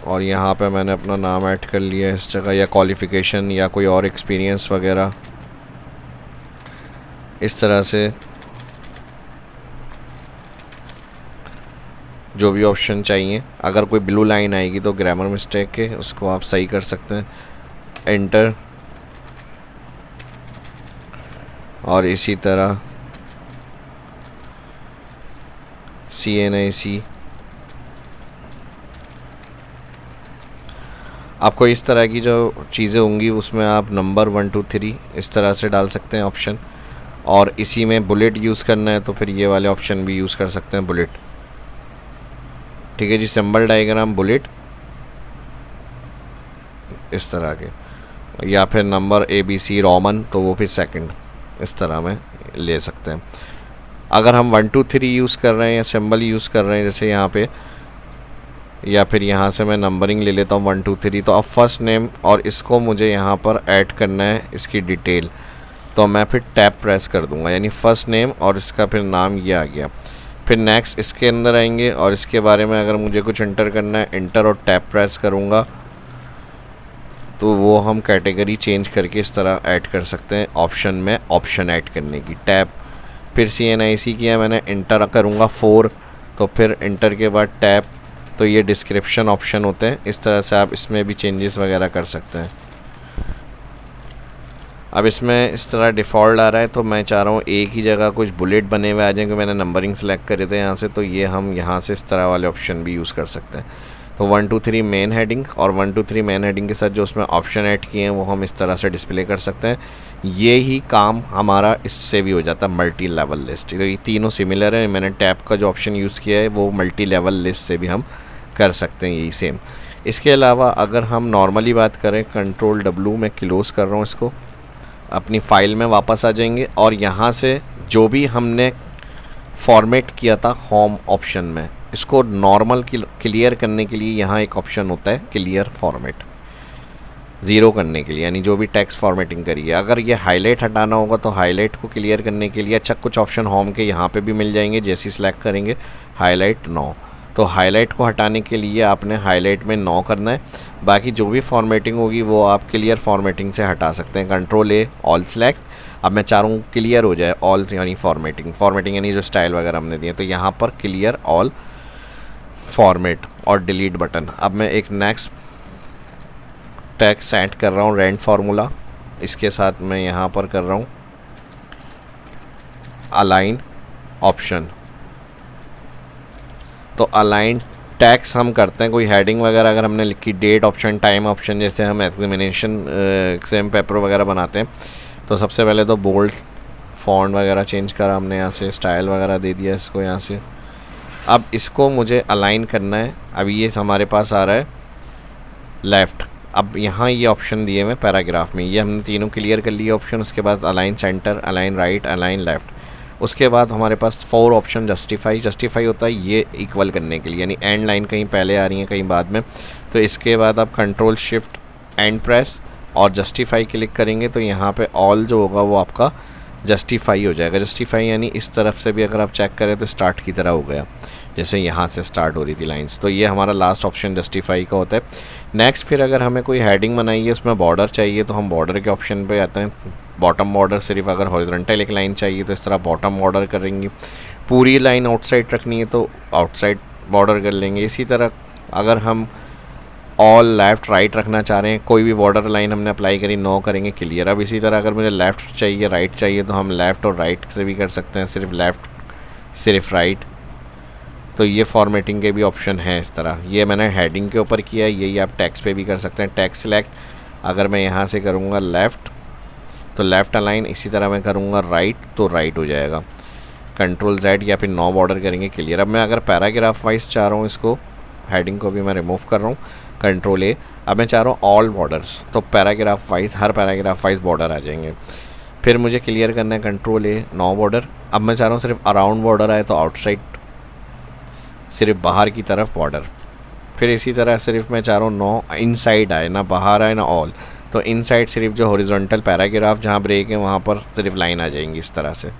और यहाँ पे मैंने अपना नाम ऐड कर लिया इस जगह, या क्वालिफ़िकेशन या कोई और एक्सपीरियंस वगैरह, इस तरह से जो भी ऑप्शन चाहिए। अगर कोई ब्लू लाइन आएगी तो ग्रामर मिस्टेक है, उसको आप सही कर सकते हैं, एंटर। और इसी तरह CNIC, आपको इस तरह की जो चीज़ें होंगी उसमें आप नंबर 1 2 3 इस तरह से डाल सकते हैं ऑप्शन। और इसी में बुलेट यूज़ करना है तो फिर ये वाले ऑप्शन भी यूज़ कर सकते हैं, बुलेट। ठीक है जी, सिंबल डायग्राम बुलेट इस तरह के, या फिर नंबर ABC रोमन, तो वो फिर सेकंड, इस तरह में ले सकते हैं। अगर हम 1 2 3 यूज़ कर रहे हैं या सिंबल यूज़ कर रहे हैं जैसे यहाँ पे, या फिर यहाँ से मैं नंबरिंग ले लेता हूँ 1 2 3, तो अब फर्स्ट नेम और इसको मुझे यहाँ पर ऐड करना है इसकी डिटेल, तो मैं फिर टैप प्रेस कर दूँगा, यानी फ़र्स्ट नेम और इसका फिर नाम ये आ गया। फिर नेक्स्ट इसके अंदर आएंगे और इसके बारे में अगर मुझे कुछ एंटर करना है, एंटर और टैप प्रेस करूँगा तो वो हम कैटेगरी चेंज करके इस तरह ऐड कर सकते हैं ऑप्शन में, ऑप्शन ऐड करने की, टैप। फिर CNIC किया मैंने, एंटर करूँगा 4, तो फिर एंटर के बाद टैप, तो ये डिस्क्रिप्शन ऑप्शन होते हैं। इस तरह से आप इसमें भी चेंजेस वगैरह कर सकते हैं। अब इसमें इस तरह डिफ़ॉल्ट आ रहा है, तो मैं चाह रहा हूँ एक ही जगह कुछ बुलेट बने हुए आ जाएँ, क्योंकि मैंने नंबरिंग सेलेक्ट करे थे यहाँ से, तो ये हम यहाँ से इस तरह वाले ऑप्शन भी यूज़ कर सकते हैं। तो 1 2 3 मेन हेडिंग और 1 2 3 मेन हेडिंग के साथ जो उसमें ऑप्शन ऐड किए हैं वो हम इस तरह से डिस्प्ले कर सकते हैं। ये ही काम हमारा इससे भी हो जाता है, मल्टी लेवल लिस्ट। तो ये तीनों सिमिलर है। मैंने टैब का जो ऑप्शन यूज़ किया है वो मल्टी लेवल लिस्ट से भी हम कर सकते हैं, यही सेम। इसके अलावा अगर हम नॉर्मली बात करें, कंट्रोल W में क्लोज़ कर रहा हूँ इसको, अपनी फ़ाइल में वापस आ जाएंगे और यहाँ से जो भी हमने फॉर्मेट किया था होम ऑप्शन में, इसको नॉर्मल क्लियर करने के लिए यहाँ एक ऑप्शन होता है क्लियर फॉर्मेट, ज़ीरो करने के लिए, यानी जो भी टेक्स्ट फॉर्मेटिंग करिए। अगर ये हाईलाइट हटाना होगा तो हाईलाइट को क्लियर करने के लिए अच्छा कुछ ऑप्शन होम के यहाँ पे भी मिल जाएंगे। जैसे ही सिलेक्ट करेंगे हाईलाइट नो, तो हाईलाइट को हटाने के लिए आपने हाईलाइट में नो करना है। बाकी जो भी फॉर्मेटिंग होगी वो आप क्लियर फॉर्मेटिंग से हटा सकते हैं, कंट्रोल A ऑल सेलेक्ट। अब मैं चाह रहा हूँ क्लियर हो जाए ऑल, यानी फॉर्मेटिंग यानी जो स्टाइल वगैरह हमने दिए, तो यहाँ पर क्लियर ऑल फॉर्मेट और डिलीट बटन। अब मैं एक नेक्स्ट टेक्स्ट ऐड कर रहा हूँ, रैंड फार्मूला, इसके साथ मैं यहाँ पर कर रहा हूँ अलाइन ऑप्शन। तो अलाइन टैक्स हम करते हैं, कोई हेडिंग वगैरह अगर हमने लिखी, डेट ऑप्शन, टाइम ऑप्शन, जैसे हम एग्जामिनेशन एग्जाम पेपर वगैरह बनाते हैं, तो सबसे पहले तो बोल्ड फॉन्ट वगैरह चेंज करा हमने, यहाँ से स्टाइल वगैरह दे दिया इसको यहाँ से। अब इसको मुझे अलाइन करना है। अभी ये हमारे पास आ रहा है लेफ़्ट। अब यहाँ ये ऑप्शन दिए हुए पैराग्राफ में, ये हमने तीनों क्लियर कर लिए ऑप्शन। उसके बाद align centre, align right, align left. उसके बाद हमारे पास 4 ऑप्शन जस्टिफाई होता है ये इक्वल करने के लिए, यानी एंड लाइन कहीं पहले आ रही है कहीं बाद में, तो इसके बाद आप कंट्रोल शिफ्ट एंड प्रेस और जस्टिफाई क्लिक करेंगे तो यहाँ पे ऑल जो होगा वो आपका जस्टिफाई हो जाएगा। जस्टिफाई यानी इस तरफ से भी अगर आप चेक करें तो स्टार्ट की तरह हो गया, जैसे यहाँ से स्टार्ट हो रही थी लाइंस। तो ये हमारा लास्ट ऑप्शन जस्टिफाई का होता है। नेक्स्ट फिर अगर हमें कोई हेडिंग बनाई है उसमें बॉर्डर चाहिए तो हम बॉर्डर के ऑप्शन पे आते हैं। बॉटम बॉर्डर सिर्फ अगर हॉरिजॉन्टल एक लाइन चाहिए तो इस तरह बॉटम बॉर्डर करेंगे, पूरी लाइन आउटसाइड रखनी है तो आउटसाइड बॉर्डर कर लेंगे। इसी तरह अगर हम ऑल लेफ़्ट राइट रखना चाह रहे हैं, कोई भी बॉर्डर लाइन हमने अप्लाई करी नो करेंगे क्लियर। अब इसी तरह अगर मुझे लेफ़्ट चाहिए राइट चाहिए तो हम लेफ़्ट और राइट से भी कर सकते हैं, सिर्फ लेफ़्ट सिर्फ राइट। तो ये फॉर्मेटिंग के भी ऑप्शन हैं इस तरह। ये मैंने हेडिंग के ऊपर किया है, यही आप टेक्स्ट पे भी कर सकते हैं। टेक्स्ट सिलेक्ट अगर मैं यहाँ से करूँगा लेफ़्ट तो लेफ़्ट अलाइन, इसी तरह मैं करूँगा राइट तो राइट हो जाएगा। कंट्रोल Z या फिर नो बॉर्डर करेंगे क्लियर। अब मैं अगर पैराग्राफ वाइज चाह रहा हूँ, इसको हेडिंग को भी मैं रिमूव कर रहा हूँ, कंट्रोल A। अब मैं चाह रहा हूँ ऑल बॉर्डर्स, तो पैराग्राफ वाइज हर पैराग्राफ वाइज बॉर्डर आ जाएंगे। फिर मुझे क्लियर करना है कंट्रोल A नो बॉर्डर। अब मैं चाह रहा हूँ सिर्फ अराउंड बॉर्डर आए तो आउटसाइड सिर्फ बाहर की तरफ बॉर्डर। फिर इसी तरह सिर्फ मैं चाह रहा हूँ नो इनसाइड आए, ना बाहर आए ना ऑल, तो इनसाइड सिर्फ जो हॉरिजॉन्टल पैराग्राफ जहाँ ब्रेक है वहाँ पर सिर्फ लाइन आ जाएंगी इस तरह से।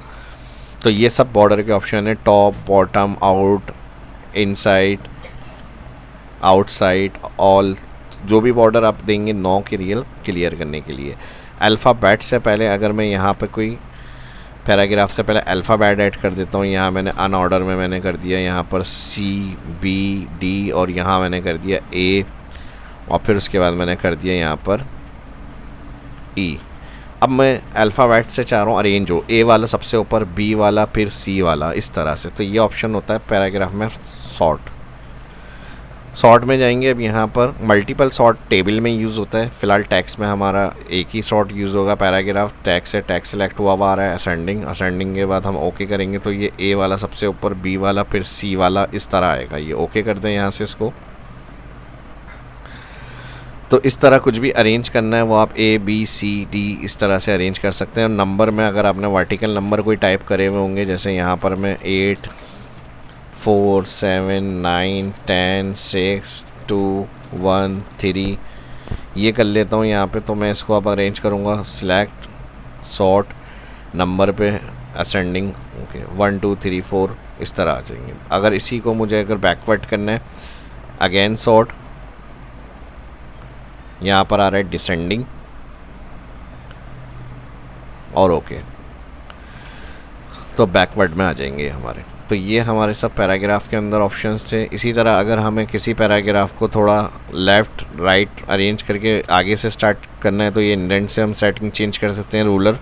तो ये सब बॉर्डर के ऑप्शन है, top bottom out inside outside all, जो भी बॉर्डर आप देंगे नो के रियल क्लियर करने के लिए। अल्फ़ाबेट से पहले अगर मैं यहाँ पे कोई पैराग्राफ से पहले अल्फ़ाबेट ऐड कर देता हूँ, यहाँ मैंने अनऑर्डर में मैंने कर दिया यहाँ पर CBD और यहाँ मैंने कर दिया A और फिर उसके बाद मैंने कर दिया यहाँ पर E। अब मैं अल्फ़ाबेट से चाह रहा हूँ अरेंज हो, A वाला सबसे ऊपर, B वाला फिर C वाला, इस तरह से। तो ये ऑप्शन होता है पैराग्राफ में सॉर्ट में जाएंगे। अब यहाँ पर मल्टीपल सॉर्ट टेबल में यूज़ होता है, फ़िलहाल टैक्स में हमारा एक ही सॉर्ट यूज़ होगा। पैराग्राफ टैक्स से टैक्स सेलेक्ट हुआ आ रहा है असेंडिंग के बाद हम ओके करेंगे तो ये A वाला सबसे ऊपर, B वाला फिर C वाला, इस तरह आएगा। ये ओके कर दें यहाँ से इसको। तो इस तरह कुछ भी अरेंज करना है वो आप A B C D इस तरह से अरेंज कर सकते हैं। नंबर में अगर आपने वर्टिकल नंबर कोई टाइप करे हुए होंगे, जैसे यहाँ पर मैं 8 4 7 9 10 6 2 1 3 ये कर लेता हूँ यहाँ पे। तो मैं इसको अब अरेंज करूँगा, सिलेक्ट सॉर्ट नंबर पे असेंडिंग, ओके 1 2 3 4 इस तरह आ जाएंगे। अगर इसी को मुझे अगर बैकवर्ड करना है, अगेन सॉर्ट, यहाँ पर आ रहा है डिसेंडिंग और ओके, तो बैकवर्ड में आ जाएंगे हमारे। तो ये हमारे सब पैराग्राफ के अंदर ऑप्शंस थे। इसी तरह अगर हमें किसी पैराग्राफ को थोड़ा लेफ़्ट राइट अरेंज करके आगे से स्टार्ट करना है तो ये इंडेंट से हम सेटिंग चेंज कर सकते हैं। रूलर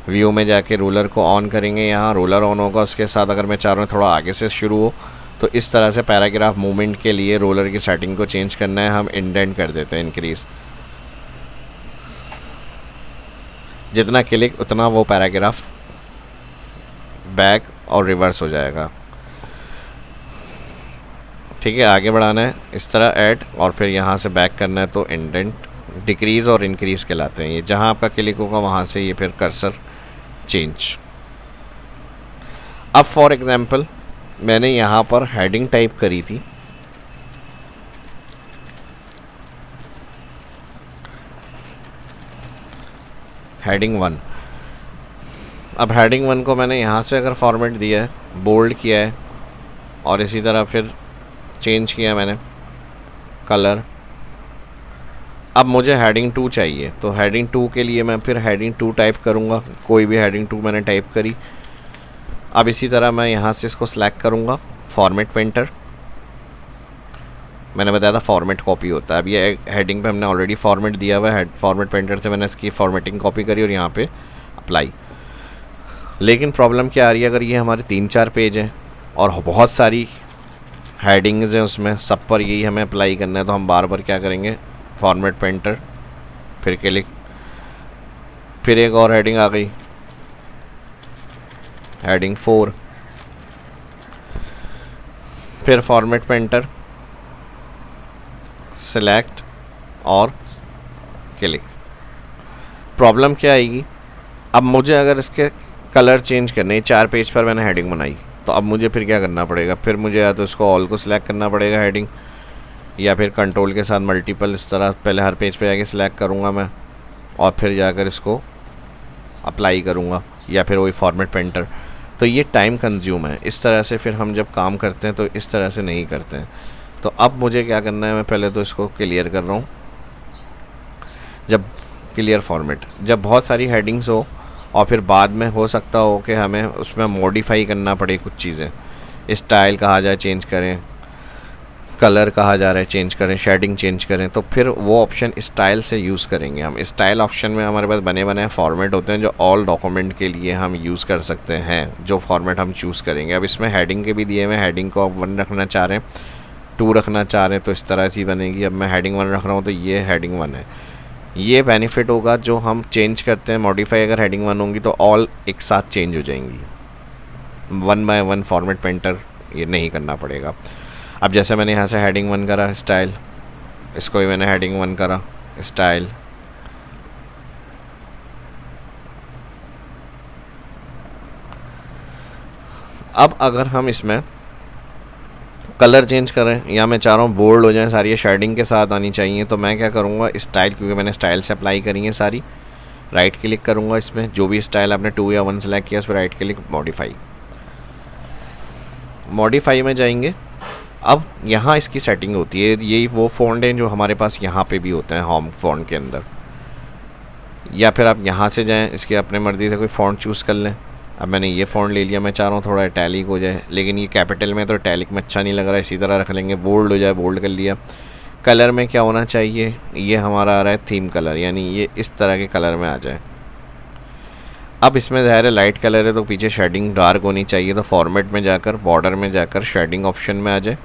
व्यू में जाके रूलर को ऑन करेंगे, यहाँ रूलर ऑन होगा, उसके साथ अगर मैं चाह रहा हूँ थोड़ा आगे से शुरू हो तो इस तरह से पैराग्राफ मूवमेंट के लिए रोलर की सेटिंग को चेंज करना है, हम इंडेंट कर देते हैं इंक्रीज, जितना क्लिक उतना वो पैराग्राफ बैक और रिवर्स हो जाएगा। ठीक है, आगे बढ़ाना है इस तरह ऐड और फिर यहाँ से बैक करना है तो इंडेंट, डिक्रीज़ और इंक्रीज़ कहलाते हैं ये। जहाँ आपका क्लिक होगा वहाँ से ये फिर कर्सर चेंज। अब फॉर एग्जांपल मैंने यहाँ पर हेडिंग टाइप करी थी, हेडिंग 1। अब हेडिंग 1 को मैंने यहाँ से अगर फॉर्मेट दिया है, बोल्ड किया है और इसी तरह फिर चेंज किया मैंने कलर। अब मुझे हेडिंग 2 चाहिए तो हेडिंग 2 के लिए मैं फिर हेडिंग 2 टाइप करूँगा, कोई भी हेडिंग 2 मैंने टाइप करी। अब इसी तरह मैं यहाँ से इसको सिलेक्ट करूँगा, फॉर्मेट पेंटर, मैंने बताया था फॉर्मेट कॉपी होता है। अब ये हेडिंग पे हमने ऑलरेडी फॉर्मेट दिया हुआ है, फॉर्मेट पेंटर से मैंने इसकी फॉर्मेटिंग कॉपी करी और यहाँ पे अप्लाई। लेकिन प्रॉब्लम क्या आ रही है, अगर ये हमारे 3-4 पेज हैं और बहुत सारी हेडिंग्स हैं उसमें, सब पर यही हमें अप्लाई करना है, तो हम बार बार क्या करेंगे, फॉर्मेट पेंटर फिर क्लिक, फिर एक और हेडिंग आ गई, हेडिंग 4, फिर फॉर्मेट पेंटर सेलेक्ट और क्लिक। प्रॉब्लम क्या आएगी, अब मुझे अगर इसके कलर चेंज करने 4 पेज पर मैंने हेडिंग बनाई, तो अब मुझे फिर क्या करना पड़ेगा, फिर मुझे या तो इसको ऑल को सिलेक्ट करना पड़ेगा हेडिंग, या फिर कंट्रोल के साथ मल्टीपल इस तरह पहले हर पेज पे जाके सिलेक्ट करूँगा मैं और फिर जाकर इसको अप्लाई करूँगा, या फिर वही फॉर्मेट पेंटर। तो ये टाइम कंज्यूम है, इस तरह से फिर हम जब काम करते हैं तो इस तरह से नहीं करते हैं। तो अब मुझे क्या करना है, मैं पहले तो इसको क्लियर कर रहा हूँ। जब क्लियर फॉर्मेट, जब बहुत सारी हेडिंग्स हो और फिर बाद में हो सकता हो कि हमें उसमें मॉडिफाई करना पड़े कुछ चीज़ें, स्टाइल कहा जाए चेंज करें, कलर कहा जा रहा है चेंज करें, शेडिंग चेंज करें, तो फिर वो ऑप्शन स्टाइल से यूज़ करेंगे हम। स्टाइल ऑप्शन में हमारे पास बने बनाए फॉर्मेट होते हैं जो ऑल डॉक्यूमेंट के लिए हम यूज़ कर सकते हैं, जो फॉर्मेट हम चूज़ करेंगे। अब इसमें हेडिंग के भी दिए हुए, हेडिंग को आप 1 रखना चाह रहे हैं, 2 रखना चाह रहे हैं, तो इस तरह से बनेगी। अब मैं हेडिंग 1 रख रहा हूँ तो ये हेडिंग 1 है। ये बेनिफिट होगा जो हम चेंज करते हैं, मॉडिफाई अगर हेडिंग 1 होंगी तो ऑल एक साथ चेंज हो जाएंगी, 1 बाय 1 फॉर्मेट पेंटर ये नहीं करना पड़ेगा। अब जैसे मैंने यहाँ से हेडिंग 1 करा स्टाइल, इसको भी मैंने हेडिंग 1 करा स्टाइल, अब अगर हम इसमें कलर चेंज करें या मैं चाह रहा हूँ बोल्ड हो जाए सारी, ये शेडिंग के साथ आनी चाहिए, तो मैं क्या करूँगा स्टाइल, क्योंकि मैंने स्टाइल से अप्लाई करी है सारी, राइट क्लिक करूँगा इसमें, जो भी स्टाइल आपने 2 या 1 सेलेक्ट किया उस पर राइट क्लिक, मॉडिफाई में जाएंगे। अब यहाँ इसकी सेटिंग होती है, यही वो फ़ॉन्ट हैं जो हमारे पास यहाँ पे भी होते हैं होम फ़ॉन्ट के अंदर, या फिर आप यहाँ से जाएं इसके अपने मर्ज़ी से कोई फ़ॉन्ट चूज़ कर लें। अब मैंने ये फ़ॉन्ट ले लिया, मैं चाह रहा हूँ थोड़ा इटैलिक हो जाए, लेकिन ये कैपिटल में तो इटैलिक में अच्छा नहीं लग रहा है, इसी तरह रख लेंगे, बोल्ड हो जाए, बोल्ड कर लिया। कलर में क्या होना चाहिए, ये हमारा आ रहा है थीम कलर, यानी ये इस तरह के कलर में आ जाए। अब इसमें ज़ाहिर है लाइट कलर है तो पीछे शेडिंग डार्क होनी चाहिए, तो फॉर्मेट में जाकर बॉर्डर में जाकर शेडिंग ऑप्शन में आ जाए,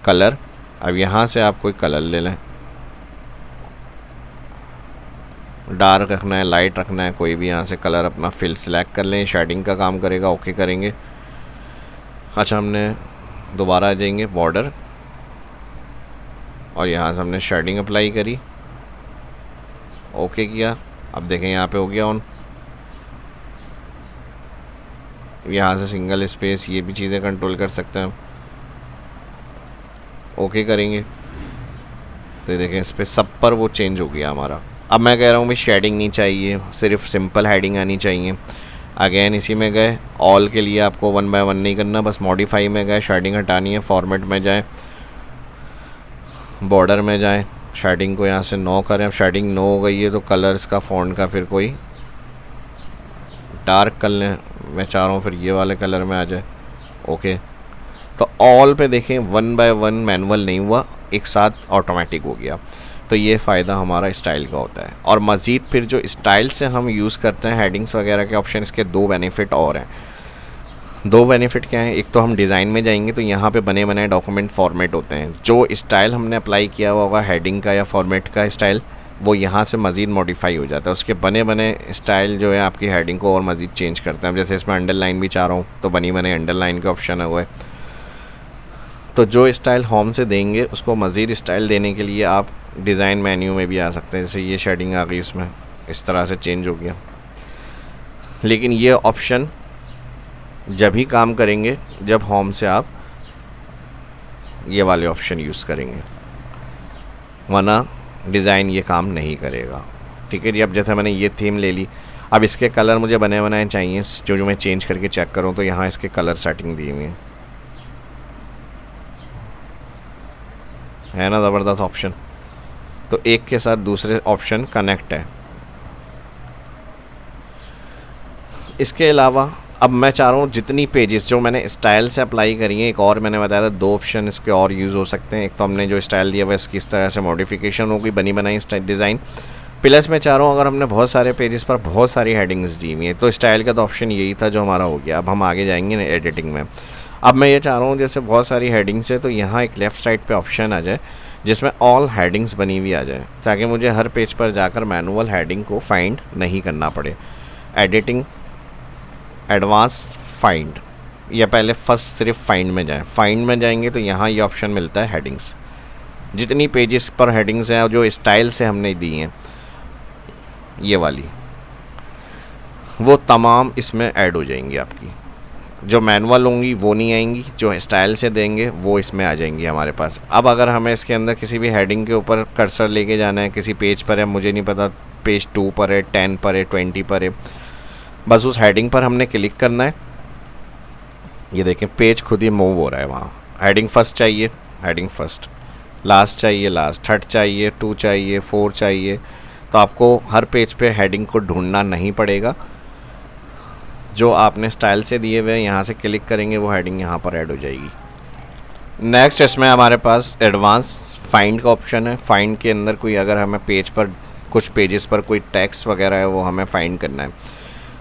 कलर। अब यहाँ से आप कोई कलर ले लें, डार्क रखना है, लाइट रखना है, कोई भी यहाँ से कलर अपना फिल सेलेक्ट कर लें, शेडिंग का काम करेगा, ओके करेंगे। अच्छा, हमने दोबारा आ जाएंगे बॉर्डर और यहाँ से हमने शेडिंग अप्लाई करी, ओके किया। अब देखें यहाँ पे हो गया ऑन, यहाँ से सिंगल स्पेस ये भी चीज़ें कंट्रोल कर सकते हैं हम, ओके करेंगे तो ये देखें इस पर सब पर वो चेंज हो गया हमारा। अब मैं कह रहा हूँ भाई शेडिंग नहीं चाहिए, सिर्फ सिंपल हेडिंग आनी चाहिए। अगेन इसी में गए, ऑल के लिए आपको 1 बाय 1 नहीं करना, बस मॉडिफाई में गए, शेडिंग हटानी है, फॉर्मेट में जाएं, बॉर्डर में जाएं, शेडिंग को यहाँ से नो करें। अब शेडिंग नो हो गई है तो कलर्स का फ़ॉन्ट का फिर कोई डार्क कर लें, मैं चाह रहा हूँ फिर ये वाले कलर में आ जाए, ओके। तो ऑल पे देखें 1 बाय 1 मैनुअल नहीं हुआ, एक साथ ऑटोमेटिक हो गया। तो ये फ़ायदा हमारा स्टाइल का होता है। और मज़ीद फिर जो स्टाइल से हम यूज़ करते हैं हेडिंग्स वगैरह के ऑप्शन, इसके 2 बेनिफिट और हैं। 2 बेनिफिट क्या हैं, एक तो हम डिज़ाइन में जाएंगे तो यहाँ पे बने बनाए डॉक्यूमेंट फॉर्मेट होते हैं, जो स्टाइल हमने अप्लाई किया हुआ होगा हेडिंग का या फॉर्मेट का स्टाइल, वो यहाँ से मज़ीद मॉडिफाई हो जाता है, उसके बने बने स्टाइल जो है आपकी हेडिंग को और मज़ीद चेंज करते हैं। जैसे इसमें अंडरलाइन भी चाह रहा हूँ तो बनी बने अंडरलाइन के ऑप्शन है वो है। तो जो स्टाइल होम से देंगे उसको मज़ीद स्टाइल देने के लिए आप डिज़ाइन मेन्यू में भी आ सकते हैं, जैसे ये शेडिंग आ गई इसमें इस तरह से चेंज हो गया। लेकिन ये ऑप्शन जब ही काम करेंगे जब होम से आप ये वाले ऑप्शन यूज़ करेंगे, वरना डिज़ाइन ये काम नहीं करेगा। ठीक है जी। अब जैसे मैंने ये थीम ले ली, अब इसके कलर मुझे बने बनाए चाहिए, जो मैं चेंज करके चेक करूँ तो यहाँ इसके कलर सेटिंग दी हुई है ना, ज़बरदस्त ऑप्शन। तो एक के साथ दूसरे ऑप्शन कनेक्ट है। इसके अलावा अब मैं चाह रहा हूँ जितनी पेजेस जो मैंने स्टाइल से अप्लाई करी हैं, एक और मैंने बताया था 2 ऑप्शन इसके और यूज़ हो सकते हैं। एक तो हमने जो स्टाइल दिया हुआ है इसकी इस तरह से मॉडिफिकेशन होगी, बनी बनाई डिज़ाइन। प्लस मैं चाह रहा हूँ अगर हमने बहुत सारे पेजेस पर बहुत सारी हेडिंग्स दी हुई हैं, तो स्टाइल का तो ऑप्शन यही था जो हमारा हो गया। अब हम आगे जाएंगे ना एडिटिंग में। अब मैं ये चाह रहा हूँ जैसे बहुत सारी हेडिंग्स है तो यहाँ एक लेफ़्ट साइड पर ऑप्शन आ जाए जिसमें ऑल हेडिंग्स बनी हुई आ जाए, ताकि मुझे हर पेज पर जाकर मैनुअल हेडिंग को फाइंड नहीं करना पड़े। एडिटिंग, एडवांस, फाइंड, या पहले फर्स्ट सिर्फ फाइंड में जाएं। फाइंड में जाएंगे तो यहाँ ये ऑप्शन मिलता है हेडिंग्स, जितनी पेजेस पर हेडिंग्स हैं और जो स्टाइल से हमने दी हैं ये वाली। वो तमाम इसमें ऐड हो जाएंगी आपकी। जो मैनुअल होंगी वो नहीं आएंगी, जो स्टाइल से देंगे वो इसमें आ जाएंगी हमारे पास। अब अगर हमें इसके अंदर किसी भी हेडिंग के ऊपर कर्सर लेके जाना है, किसी पेज पर है, मुझे नहीं पता पेज 2 पर है, 10 पर है, 20 पर है, बस उस हेडिंग पर हमने क्लिक करना है। ये देखें पेज खुद ही मूव हो रहा है वहाँ। हेडिंग फर्स्ट चाहिए, हेडिंग फर्स्ट, लास्ट चाहिए लास्ट, थर्ड चाहिए, 2 चाहिए, 4 चाहिए। तो आपको हर पेज पे हेडिंग को ढूंढना नहीं पड़ेगा, जो आपने स्टाइल से दिए हुए यहाँ से क्लिक करेंगे वो हेडिंग यहाँ पर ऐड हो जाएगी। नेक्स्ट इसमें हमारे पास एडवांस फाइंड का ऑप्शन है। फाइंड के अंदर कोई अगर हमें पेज पर कुछ पेजेस पर कोई टेक्स्ट वगैरह है वो हमें फाइंड करना है,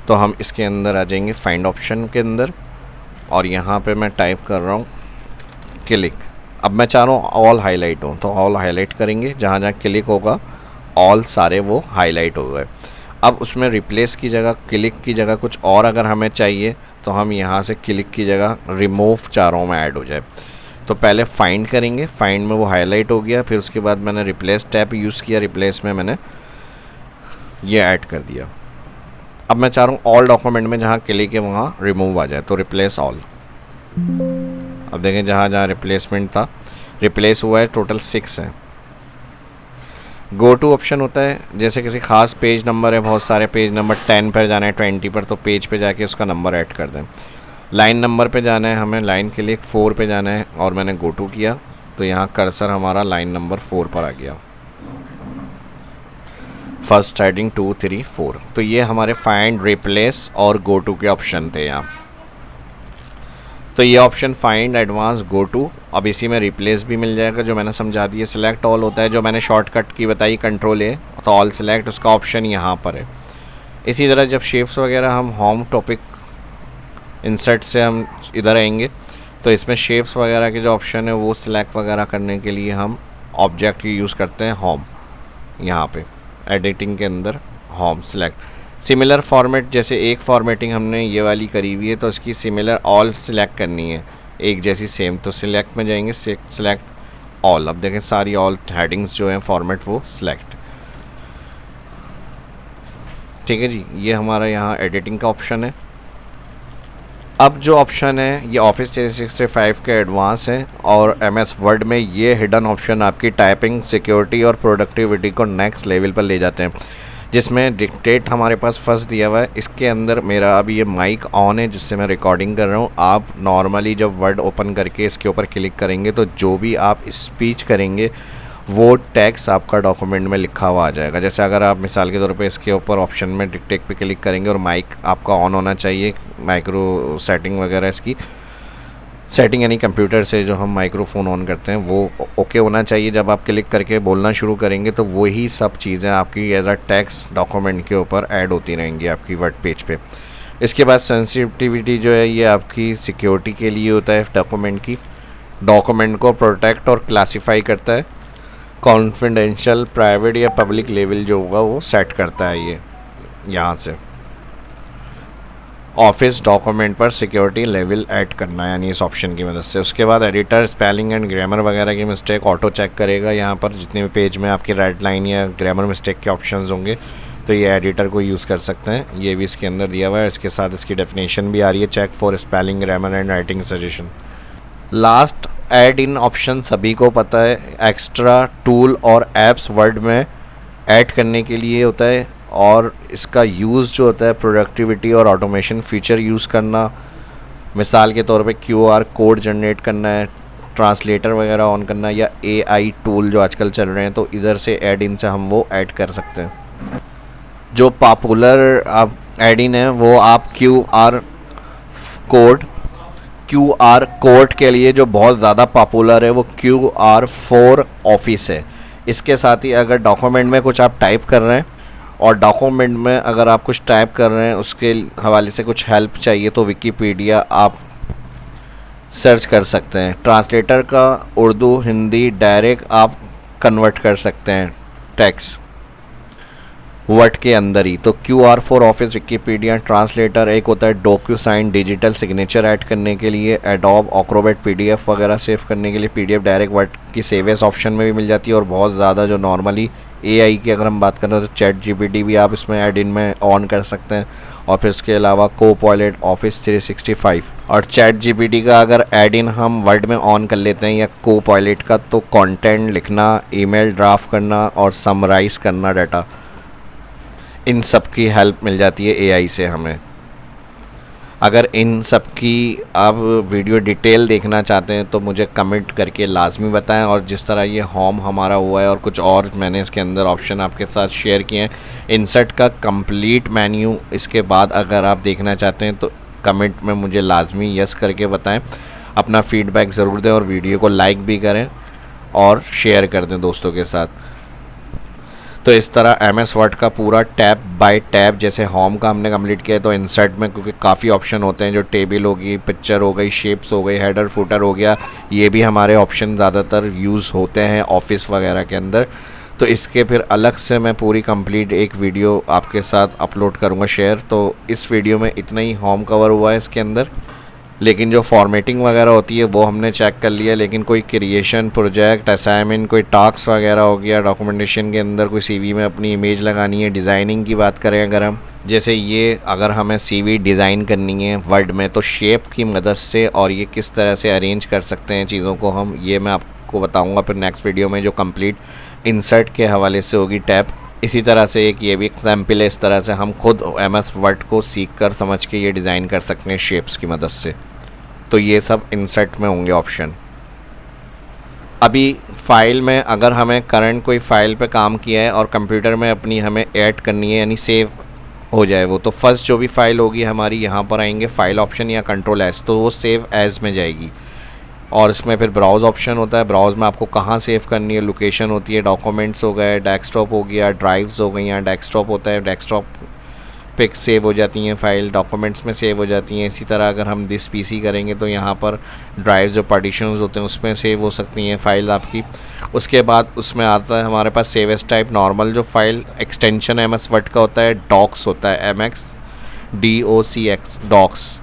तो हम इसके अंदर आ जाएंगे फाइंड ऑप्शन के अंदर, और यहाँ पे मैं टाइप कर रहा हूँ क्लिक। अब मैं चाह रहा हूँ ऑल हाईलाइट हो, तो ऑल हाईलाइट करेंगे, जहाँ जहाँ क्लिक होगा ऑल सारे वो हाईलाइट हो गए। अब उसमें रिप्लेस की जगह, क्लिक की जगह कुछ और अगर हमें चाहिए तो हम यहाँ से क्लिक की जगह रिमूव चाह रहा हूँ मैं ऐड हो जाए। तो पहले फाइंड करेंगे, फाइंड में वो हाईलाइट हो गया, फिर उसके बाद मैंने रिप्लेस टैब यूज़ किया, रिप्लेस में मैंने ये ऐड कर दिया। अब मैं चाह रहा हूँ ऑल डॉक्यूमेंट में जहाँ क्लिक है वहाँ रिमूव आ जाए, तो रिप्लेस ऑल। अब देखें जहाँ जहाँ रिप्लेसमेंट था रिप्लेस हुआ है, टोटल 6 है। गो टू ऑप्शन होता है, जैसे किसी खास पेज नंबर है, बहुत सारे पेज नंबर 10 पर जाना है, 20 पर, तो पेज पे जाके उसका नंबर ऐड कर दें। लाइन नंबर पे जाना है हमें, लाइन के लिए 4 पे जाना है और मैंने गो टू किया, तो यहाँ कर्सर हमारा लाइन नंबर 4 पर आ गया। First heading 2 3 4। तो ये हमारे फाइंड, रिप्लेस और गो टू के ऑप्शन थे यहाँ। तो ये option find, advance, go to. अब इसी में रिप्लेस भी मिल जाएगा जो मैंने समझा दिया। सिलेक्ट ऑल होता है, जो मैंने शॉर्टकट की बताई कंट्रोल ए, तो ऑल सिलेक्ट, उसका ऑप्शन यहाँ पर है। इसी तरह जब शेप्स वगैरह हम होम टॉपिक इंसर्ट से हम इधर आएंगे, तो इसमें शेप्स वगैरह के जो ऑप्शन है वो सिलेक्ट वगैरह करने के लिए हम ऑब्जेक्ट की यूज़ करते हैं होम। यहाँ पे एडिटिंग के अंदर होम सिलेक्ट। सिमिलर फॉर्मेट, जैसे एक फॉर्मेटिंग हमने ये वाली करी हुई है तो इसकी सिमिलर ऑल सिलेक्ट करनी है, एक जैसी सेम, तो सिलेक्ट में जाएंगे, सिलेक्ट ऑल। अब देखें सारी ऑल हेडिंग्स जो हैं फॉर्मेट वो सिलेक्ट। ठीक है जी, ये हमारा यहाँ एडिटिंग का ऑप्शन है। अब जो ऑप्शन है ये ऑफिस 365 के एडवांस हैं, और MS वर्ड में ये हिडन ऑप्शन आपकी टाइपिंग, सिक्योरिटी और प्रोडक्टिविटी को नेक्स्ट लेवल पर ले जाते हैं, जिसमें डिक्टेट हमारे पास फर्स्ट दिया हुआ है। इसके अंदर मेरा अभी ये माइक ऑन है जिससे मैं रिकॉर्डिंग कर रहा हूँ। आप नॉर्मली जब वर्ड ओपन करके इसके ऊपर क्लिक करेंगे तो जो भी आप स्पीच करेंगे वो टेक्स्ट आपका डॉक्यूमेंट में लिखा हुआ आ जाएगा। जैसे अगर आप मिसाल के तौर पे इसके ऊपर ऑप्शन में डिक्टेट पे क्लिक करेंगे और माइक आपका ऑन होना चाहिए, माइक्रो सेटिंग वगैरह इसकी सेटिंग यानी कंप्यूटर से जो हम माइक्रोफोन ऑन करते हैं वो ओके होना चाहिए। जब आप क्लिक करके बोलना शुरू करेंगे तो वही सब चीज़ें आपकी एज अ टेक्स्ट डॉक्यूमेंट के ऊपर ऐड होती रहेंगी आपकी वर्ड पेज पे। इसके बाद सेंसिटिविटी जो है ये आपकी सिक्योरिटी के लिए होता है, डॉक्यूमेंट की, डॉक्यूमेंट को प्रोटेक्ट और क्लासीफाई करता है। कॉन्फिडेंशियल, प्राइवेट या पब्लिक लेवल जो होगा वो सेट करता है ये यहाँ से। ऑफिस डॉक्यूमेंट पर सिक्योरिटी लेवल ऐड करना है यानी इस ऑप्शन की मदद से। उसके बाद एडिटर स्पेलिंग एंड ग्रामर वगैरह की मिस्टेक ऑटो चेक करेगा। यहाँ पर जितने भी पेज में आपकी रेड लाइन या ग्रामर मिस्टेक के ऑप्शंस होंगे तो ये एडिटर को यूज़ कर सकते हैं, ये भी इसके अंदर दिया हुआ है। इसके साथ इसकी डेफिनेशन भी आ रही है, check for spelling, grammar and writing suggestion. Last add in option सभी को पता है, एक्स्ट्रा टूल और ऐप्स वर्ड में ऐड करने के लिए होता है, और इसका यूज़ जो होता है प्रोडक्टिविटी और ऑटोमेशन फीचर यूज़ करना। मिसाल के तौर पे QR कोड जनरेट करना है, ट्रांसलेटर वगैरह ऑन करना, या AI टूल जो आजकल चल रहे हैं, तो इधर से ऐड इन से हम वो ऐड कर सकते हैं। जो पॉपुलर आप ऐड इन है वो आप QR कोड के लिए जो बहुत ज़्यादा पॉपुलर है वो QR फॉर ऑफिस है। इसके साथ ही अगर डॉक्यूमेंट में कुछ आप टाइप कर रहे हैं और डॉक्यूमेंट में अगर आप कुछ टाइप कर रहे हैं उसके हवाले से कुछ हेल्प चाहिए तो विकिपीडिया आप सर्च कर सकते हैं। ट्रांसलेटर का उर्दू हिंदी डायरेक्ट आप कन्वर्ट कर सकते हैं टेक्स्ट वर्ड के अंदर ही। तो QR for office, Wikipedia, translator. एक होता है डॉक्यूसाइन डिजिटल सिग्नेचर ऐड करने के लिए, एडोब एक्रोबैट PDF वगैरह सेव करने के लिए। PDF डायरेक्ट वर्ड की सेव एज ऑप्शन में भी मिल जाती है, और बहुत ज़्यादा जो नॉर्मली AI की अगर हम बात करें तो ChatGPT भी आप इसमें ऐड इन में ऑन कर सकते हैं। और फिर उसके अलावा कोपायलट, ऑफिस 365 और चैट जीपीटी का अगर ऐड इन हम वर्ड में ऑन कर लेते हैं या कोपायलट का, तो कंटेंट लिखना, ईमेल ड्राफ्ट करना और समराइज़ करना डाटा, इन सब की हेल्प मिल जाती है एआई से हमें। अगर इन सब की आप वीडियो डिटेल देखना चाहते हैं तो मुझे कमेंट करके लाजमी बताएं। और जिस तरह ये होम हमारा हुआ है और कुछ और मैंने इसके अंदर ऑप्शन आपके साथ शेयर किए हैं, इंसर्ट का कंप्लीट मेन्यू इसके बाद अगर आप देखना चाहते हैं तो कमेंट में मुझे लाजमी यस करके बताएं। अपना फीडबैक ज़रूर दें और वीडियो को लाइक भी करें और शेयर कर दें दोस्तों के साथ। तो इस तरह MS वर्ड का पूरा टैब बाय टैब, जैसे होम का हमने कंप्लीट किया है तो इंसर्ट में क्योंकि काफ़ी ऑप्शन होते हैं, जो टेबल होगी, पिक्चर हो गई, शेप्स हो गई, हेडर फुटर हो गया, ये भी हमारे ऑप्शन ज़्यादातर यूज़ होते हैं ऑफिस वगैरह के अंदर। तो इसके फिर अलग से मैं पूरी कंप्लीट एक वीडियो आपके साथ अपलोड करूँगा शेयर। तो इस वीडियो में इतना ही होम कवर हुआ है इसके अंदर, लेकिन जो फॉर्मेटिंग वगैरह होती है वो हमने चेक कर लिया। लेकिन कोई क्रिएशन, प्रोजेक्ट, असाइनमेंट, कोई टास्क वगैरह हो गया, डॉक्यूमेंटेशन के अंदर कोई सीवी में अपनी इमेज लगानी है, डिज़ाइनिंग की बात करें अगर हम, जैसे ये अगर हमें सीवी डिज़ाइन करनी है वर्ड में तो शेप की मदद से और ये किस तरह से अरेंज कर सकते हैं चीज़ों को हम, ये मैं आपको बताऊँगा फिर नेक्स्ट वीडियो में, जो कम्प्लीट इंसर्ट के हवाले से होगी टैब। इसी तरह से एक ये भी एग्जाम्पल है, इस तरह से हम खुद MS वर्ड को सीख कर समझ के ये डिज़ाइन कर सकते हैं शेप्स की मदद से। तो ये सब इंसर्ट में होंगे ऑप्शन। अभी फाइल में अगर हमें करंट कोई फाइल पे काम किया है और कंप्यूटर में अपनी हमें ऐड करनी है, यानी सेव हो जाए वो, तो फर्स्ट जो भी फाइल होगी हमारी, यहाँ पर आएंगे फाइल ऑप्शन या Ctrl+S, तो वो सेव एज में जाएगी। और इसमें फिर ब्राउज़ ऑप्शन होता है, ब्राउज़ में आपको कहाँ सेव करनी है, लोकेशन होती है, डॉक्यूमेंट्स हो गए, डेस्कटॉप हो गया, ड्राइव्स हो गई, यहाँ डेस्कटॉप होता है, डेस्कटॉप पे सेव हो जाती हैं फाइल, डॉक्यूमेंट्स में सेव हो जाती हैं। इसी तरह अगर हम दिस PC करेंगे तो यहाँ पर ड्राइव्स जो पार्टीशंस होते हैं उसमें सेव हो सकती हैं फाइल आपकी। उसके बाद उसमें आता है हमारे पास सेव एज टाइप नॉर्मल, जो फाइल एक्सटेंशन MS वर्ड का होता है, डॉक्स होता है, MX डॉक्स।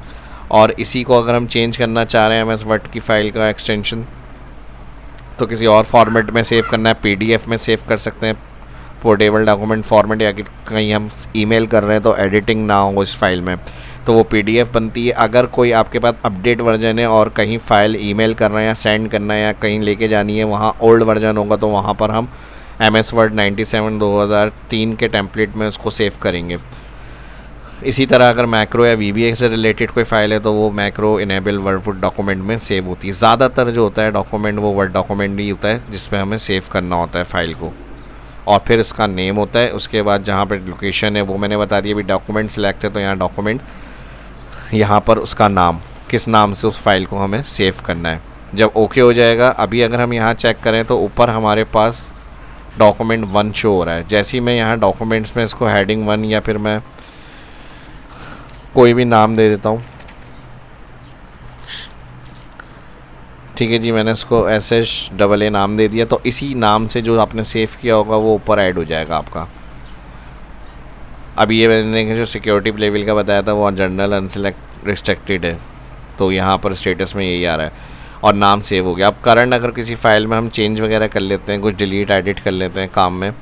और इसी को अगर हम चेंज करना चाह रहे हैं MS वर्ड की फ़ाइल का एक्सटेंशन, तो किसी और फॉर्मेट में सेव करना है, PDF में सेव कर सकते हैं, पोर्टेबल डॉक्यूमेंट फॉर्मेट, या कि कहीं हम ईमेल कर रहे हैं तो एडिटिंग ना हो इस फाइल में तो वो PDF बनती है। अगर कोई आपके पास अपडेट वर्जन है और कहीं फ़ाइल ईमेल करना है या सेंड करना है या कहीं लेके जानी है, वहाँ ओल्ड वर्जन होगा तो वहाँ पर हम MS वर्ड 97 2003 के टेम्पलेट में उसको सेव करेंगे। इसी तरह अगर मैक्रो या VBA से रिलेटेड कोई फ़ाइल है तो वो मैक्रो इनेबल वर्ड डॉक्यूमेंट में सेव होती है। ज़्यादातर जो होता है डॉक्यूमेंट वो वर्ड डॉक्यूमेंट ही होता है जिसमें हमें सेव करना होता है फ़ाइल को, और फिर इसका नेम होता है। उसके बाद जहाँ पर लोकेशन है वो मैंने बता दिया, अभी डॉक्यूमेंट सेलेक्ट है तो यहाँ डॉक्यूमेंट, यहाँ पर उसका नाम, किस नाम से उस फाइल को हमें सेव करना है। जब ओके हो जाएगा, अभी अगर हम यहाँ चेक करें तो ऊपर हमारे पास डॉक्यूमेंट 1 शो हो रहा है। जैसे ही मैं यहाँ डॉक्यूमेंट्स में इसको हेडिंग 1 या फिर मैं कोई भी नाम दे देता हूँ, ठीक है जी, मैंने इसको SHAA नाम दे दिया, तो इसी नाम से जो आपने सेव किया होगा वो ऊपर ऐड हो जाएगा आपका। अभी ये मैंने जो सिक्योरिटी लेवल का बताया था वो जनरल अनसेलेक्ट रिस्ट्रिक्टेड है, तो यहाँ पर स्टेटस में यही आ रहा है और नाम सेव हो गया। अब करंट अगर किसी फाइल में हम चेंज वगैरह कर लेते हैं, कुछ डिलीट एडिट कर लेते हैं काम में,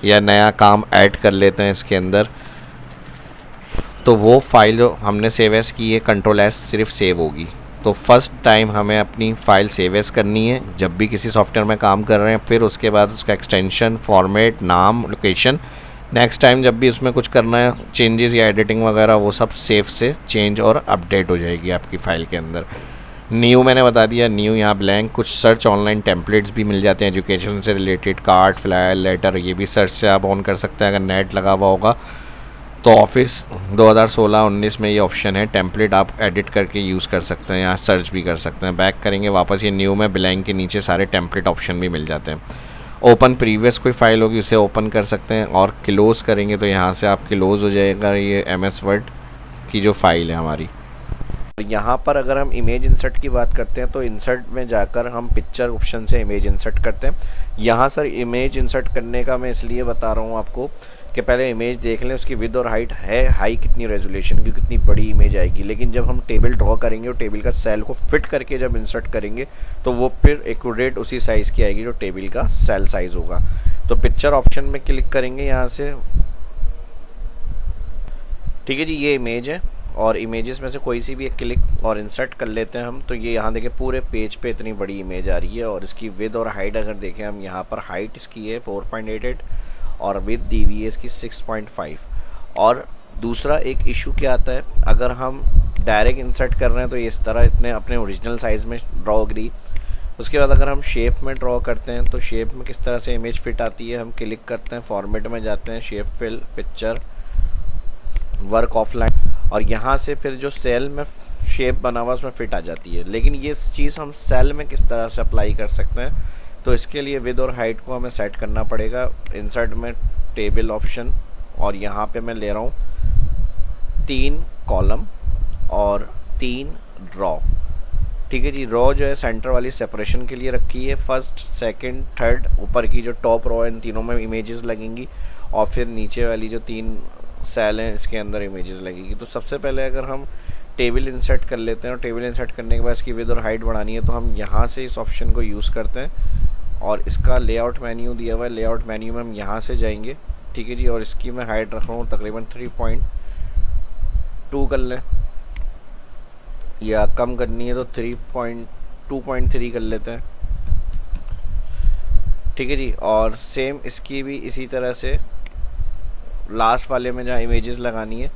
या नया काम ऐड कर लेते हैं इसके अंदर, तो वो फाइल जो हमने सेव एज की है Ctrl+S सिर्फ सेव होगी। तो फर्स्ट टाइम हमें अपनी फ़ाइल सेव एज करनी है जब भी किसी सॉफ्टवेयर में काम कर रहे हैं, फिर उसके बाद उसका एक्सटेंशन, फॉर्मेट, नाम, लोकेशन। नेक्स्ट टाइम जब भी उसमें कुछ करना है चेंजेस या एडिटिंग वगैरह, वो सब सेव से चेंज और अपडेट हो जाएगी आपकी फ़ाइल के अंदर। न्यू मैंने बता दिया, न्यू यहाँ ब्लैंक। कुछ सर्च ऑनलाइन टेम्पलेट्स भी मिल जाते हैं एजुकेशन से रिलेटेड, कार्ड, फ्लायर, लेटर, ये भी सर्च से आप ऑन कर सकते हैं अगर नेट लगा हुआ होगा। तो ऑफिस 2016-19 में ये ऑप्शन है, टेम्पलेट आप एडिट करके यूज़ कर सकते हैं, यहाँ सर्च भी कर सकते हैं। बैक करेंगे वापस, ये न्यू में ब्लैंक के नीचे सारे टेम्पलेट ऑप्शन भी मिल जाते हैं। ओपन प्रीवियस कोई फाइल होगी उसे ओपन कर सकते हैं, और क्लोज़ करेंगे तो यहाँ से आप क्लोज़ हो जाएगा ये MS वर्ड की जो फाइल है हमारी। यहाँ पर अगर हम इमेज इंसर्ट की बात करते हैं तो इंसर्ट में जाकर हम पिक्चर ऑप्शन से इमेज इंसर्ट करते हैं। यहाँ सर इमेज इंसर्ट करने का मैं इसलिए बता रहा हूँ आपको कि पहले इमेज देख लें उसकी विड्थ और हाइट है, हाई कितनी रेजोल्यूशन की, कितनी बड़ी इमेज आएगी। लेकिन जब हम टेबल ड्रॉ करेंगे और टेबल का सेल को फिट करके जब इंसर्ट करेंगे तो वो फिर एक्यूरेट उसी साइज़ की आएगी जो टेबल का सेल साइज़ होगा। तो पिक्चर ऑप्शन में क्लिक करेंगे यहाँ से। ठीक है जी, ये इमेज है और इमेजेस में से कोई सी भी एक क्लिक और इंसर्ट कर लेते हैं हम। तो ये यहाँ देखें पूरे पेज पे इतनी बड़ी इमेज आ रही है और इसकी विड्थ और हाइट अगर देखें हम, यहाँ पर हाइट इसकी है 4.88 और विड्थ दी हुई है इसकी 6.5। और दूसरा एक इशू क्या आता है, अगर हम डायरेक्ट इंसर्ट कर रहे हैं तो ये इस तरह इतने अपने ओरिजिनल साइज़ में ड्रॉ होगी। उसके बाद अगर हम शेप में ड्रॉ करते हैं तो शेप में किस तरह से इमेज फिट आती है, हम क्लिक करते हैं, फॉर्मेट में जाते हैं, shape fill, picture, work offline, और यहाँ से फिर जो सेल में शेप बना हुआ उसमें फिट आ जाती है। लेकिन ये चीज़ हम सेल में किस तरह से अप्लाई कर सकते हैं, तो इसके लिए विड्थ और हाइट को हमें सेट करना पड़ेगा। इंसर्ट में टेबल ऑप्शन, और यहाँ पे मैं ले रहा हूँ 3 कॉलम और 3 ड्रॉ। ठीक है जी, रो जो है सेंटर वाली सेपरेशन के लिए रखी है, फर्स्ट सेकंड थर्ड, ऊपर की जो टॉप रो है इन तीनों में इमेजेस लगेंगी और फिर नीचे वाली जो 3 सेल हैं इसके अंदर इमेजेस लगेगी। तो सबसे पहले अगर हम टेबल इंसर्ट कर लेते हैं और टेबल इंसर्ट करने के बाद इसकी विड्थ और हाइट बढ़ानी है तो हम यहाँ से इस ऑप्शन को यूज़ करते हैं और इसका लेआउट मेन्यू दिया हुआ है, लेआउट मेन्यू में हम यहाँ से जाएंगे। ठीक है जी, और इसकी मैं हाइट रख रहा हूँ तकरीबन 3.2 कर लें, या कम करनी है तो 2.3 कर लेते हैं। ठीक है जी, और सेम इसकी भी इसी तरह से लास्ट वाले में जहाँ इमेजेस लगानी है,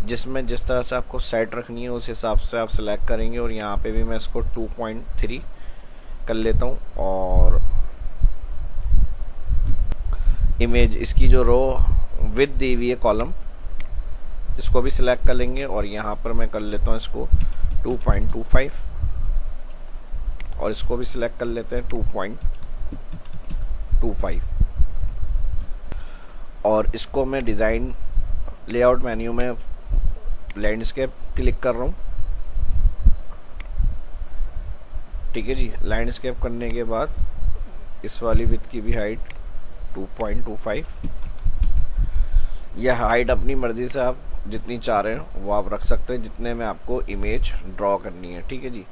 जिसमें जिस तरह से आपको सेट रखनी है उस हिसाब से आप सेलेक्ट करेंगे। और यहाँ पे भी मैं इसको 2.3 कर लेता हूँ और इमेज इसकी जो रो विद दी हुई है कॉलम, इसको भी सिलेक्ट कर लेंगे और यहाँ पर मैं कर लेता हूँ इसको 2.25 और इसको भी सिलेक्ट कर लेते हैं 2.25 और इसको मैं डिज़ाइन लेआउट मेन्यू में लैंडस्केप क्लिक कर रहा हूँ। ठीक है जी, लैंडस्केप करने के बाद इस वाली विड्थ की भी हाइट 2.25, यह हाइट अपनी मर्ज़ी से आप जितनी चाह रहे हैं वो आप रख सकते हैं, जितने में आपको इमेज ड्रॉ करनी है। ठीक है जी,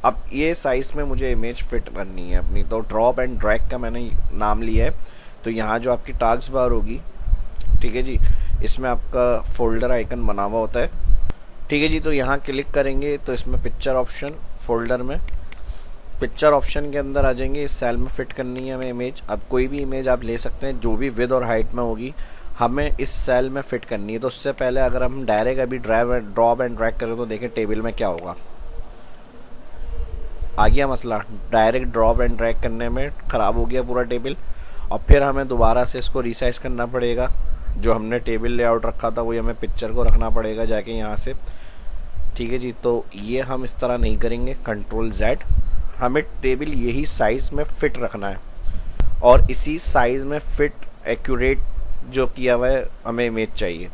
अब ये साइज़ में मुझे इमेज फिट करनी है अपनी, तो ड्रॉप एंड ड्रैग का मैंने नाम लिया है। तो यहाँ जो आपकी टास्क बार होगी, ठीक है जी, इसमें आपका फोल्डर आइकन बना हुआ होता है। ठीक है जी, तो यहाँ क्लिक करेंगे तो इसमें पिक्चर ऑप्शन, फोल्डर में पिक्चर ऑप्शन के अंदर आ जाएंगे। इस सेल में फिट करनी है हमें इमेज। अब कोई भी इमेज आप ले सकते हैं जो भी विड्थ और हाइट में होगी, हमें इस सेल में फिट करनी है। तो उससे पहले अगर हम डायरेक्ट अभी ड्रॉप एंड ड्रैग करें तो देखें टेबल में क्या होगा, आ गया मसला। डायरेक्ट ड्रॉप एंड ड्रैग करने में ख़राब हो गया पूरा टेबल और फिर हमें दोबारा से इसको रिसाइज करना पड़ेगा। जो हमने टेबल लेआउट रखा था वही हमें पिक्चर को रखना पड़ेगा जाके यहाँ से। ठीक है जी, तो ये हम इस तरह नहीं करेंगे, कंट्रोल Z, हमें टेबल यही साइज़ में फ़िट रखना है और इसी साइज़ में फ़िट एक्यूरेट जो किया हुआ है हमें इमेज चाहिए।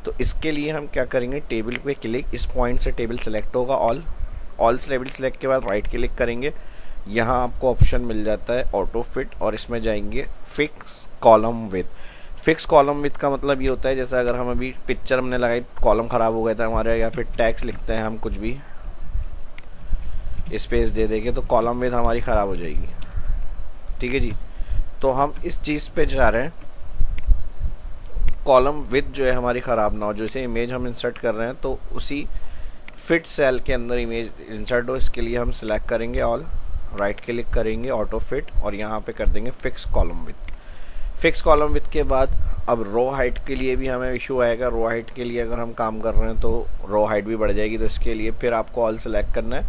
तो इसके लिए हम क्या करेंगे, टेबल पे क्लिक, इस पॉइंट से टेबल सेलेक्ट होगा, ऑल टेबल सेलेक्ट के बाद राइट क्लिक करेंगे। यहाँ आपको ऑप्शन मिल जाता है ऑटो फिट और इसमें जाएंगे fix column with. Fix column with का मतलब ये होता है जैसे अगर हम अभी पिक्चर हमने लगाई, कॉलम ख़राब हो गया था हमारे, या फिर टैक्स लिखते हैं हम कुछ भी स्पेस दे देंगे तो कॉलम विथ हमारी ख़राब हो जाएगी। ठीक है जी, तो हम इस चीज़ पे जा रहे हैं, कॉलम विथ जो है हमारी ख़राब ना हो। जैसे इमेज हम इंसर्ट कर रहे हैं तो उसी फिट सेल के अंदर इमेज इंसर्ट हो, इसके लिए हम सिलेक्ट करेंगे ऑल, राइट क्लिक करेंगे ऑटो फिट और यहाँ पे कर देंगे fix column with. Fix column with के बाद अब रो हाइट के लिए भी हमें इशू आएगा। रो हाइट के लिए अगर हम काम कर रहे हैं तो रो हाइट भी बढ़ जाएगी। तो इसके लिए फिर आपको ऑल सेलेक्ट करना है,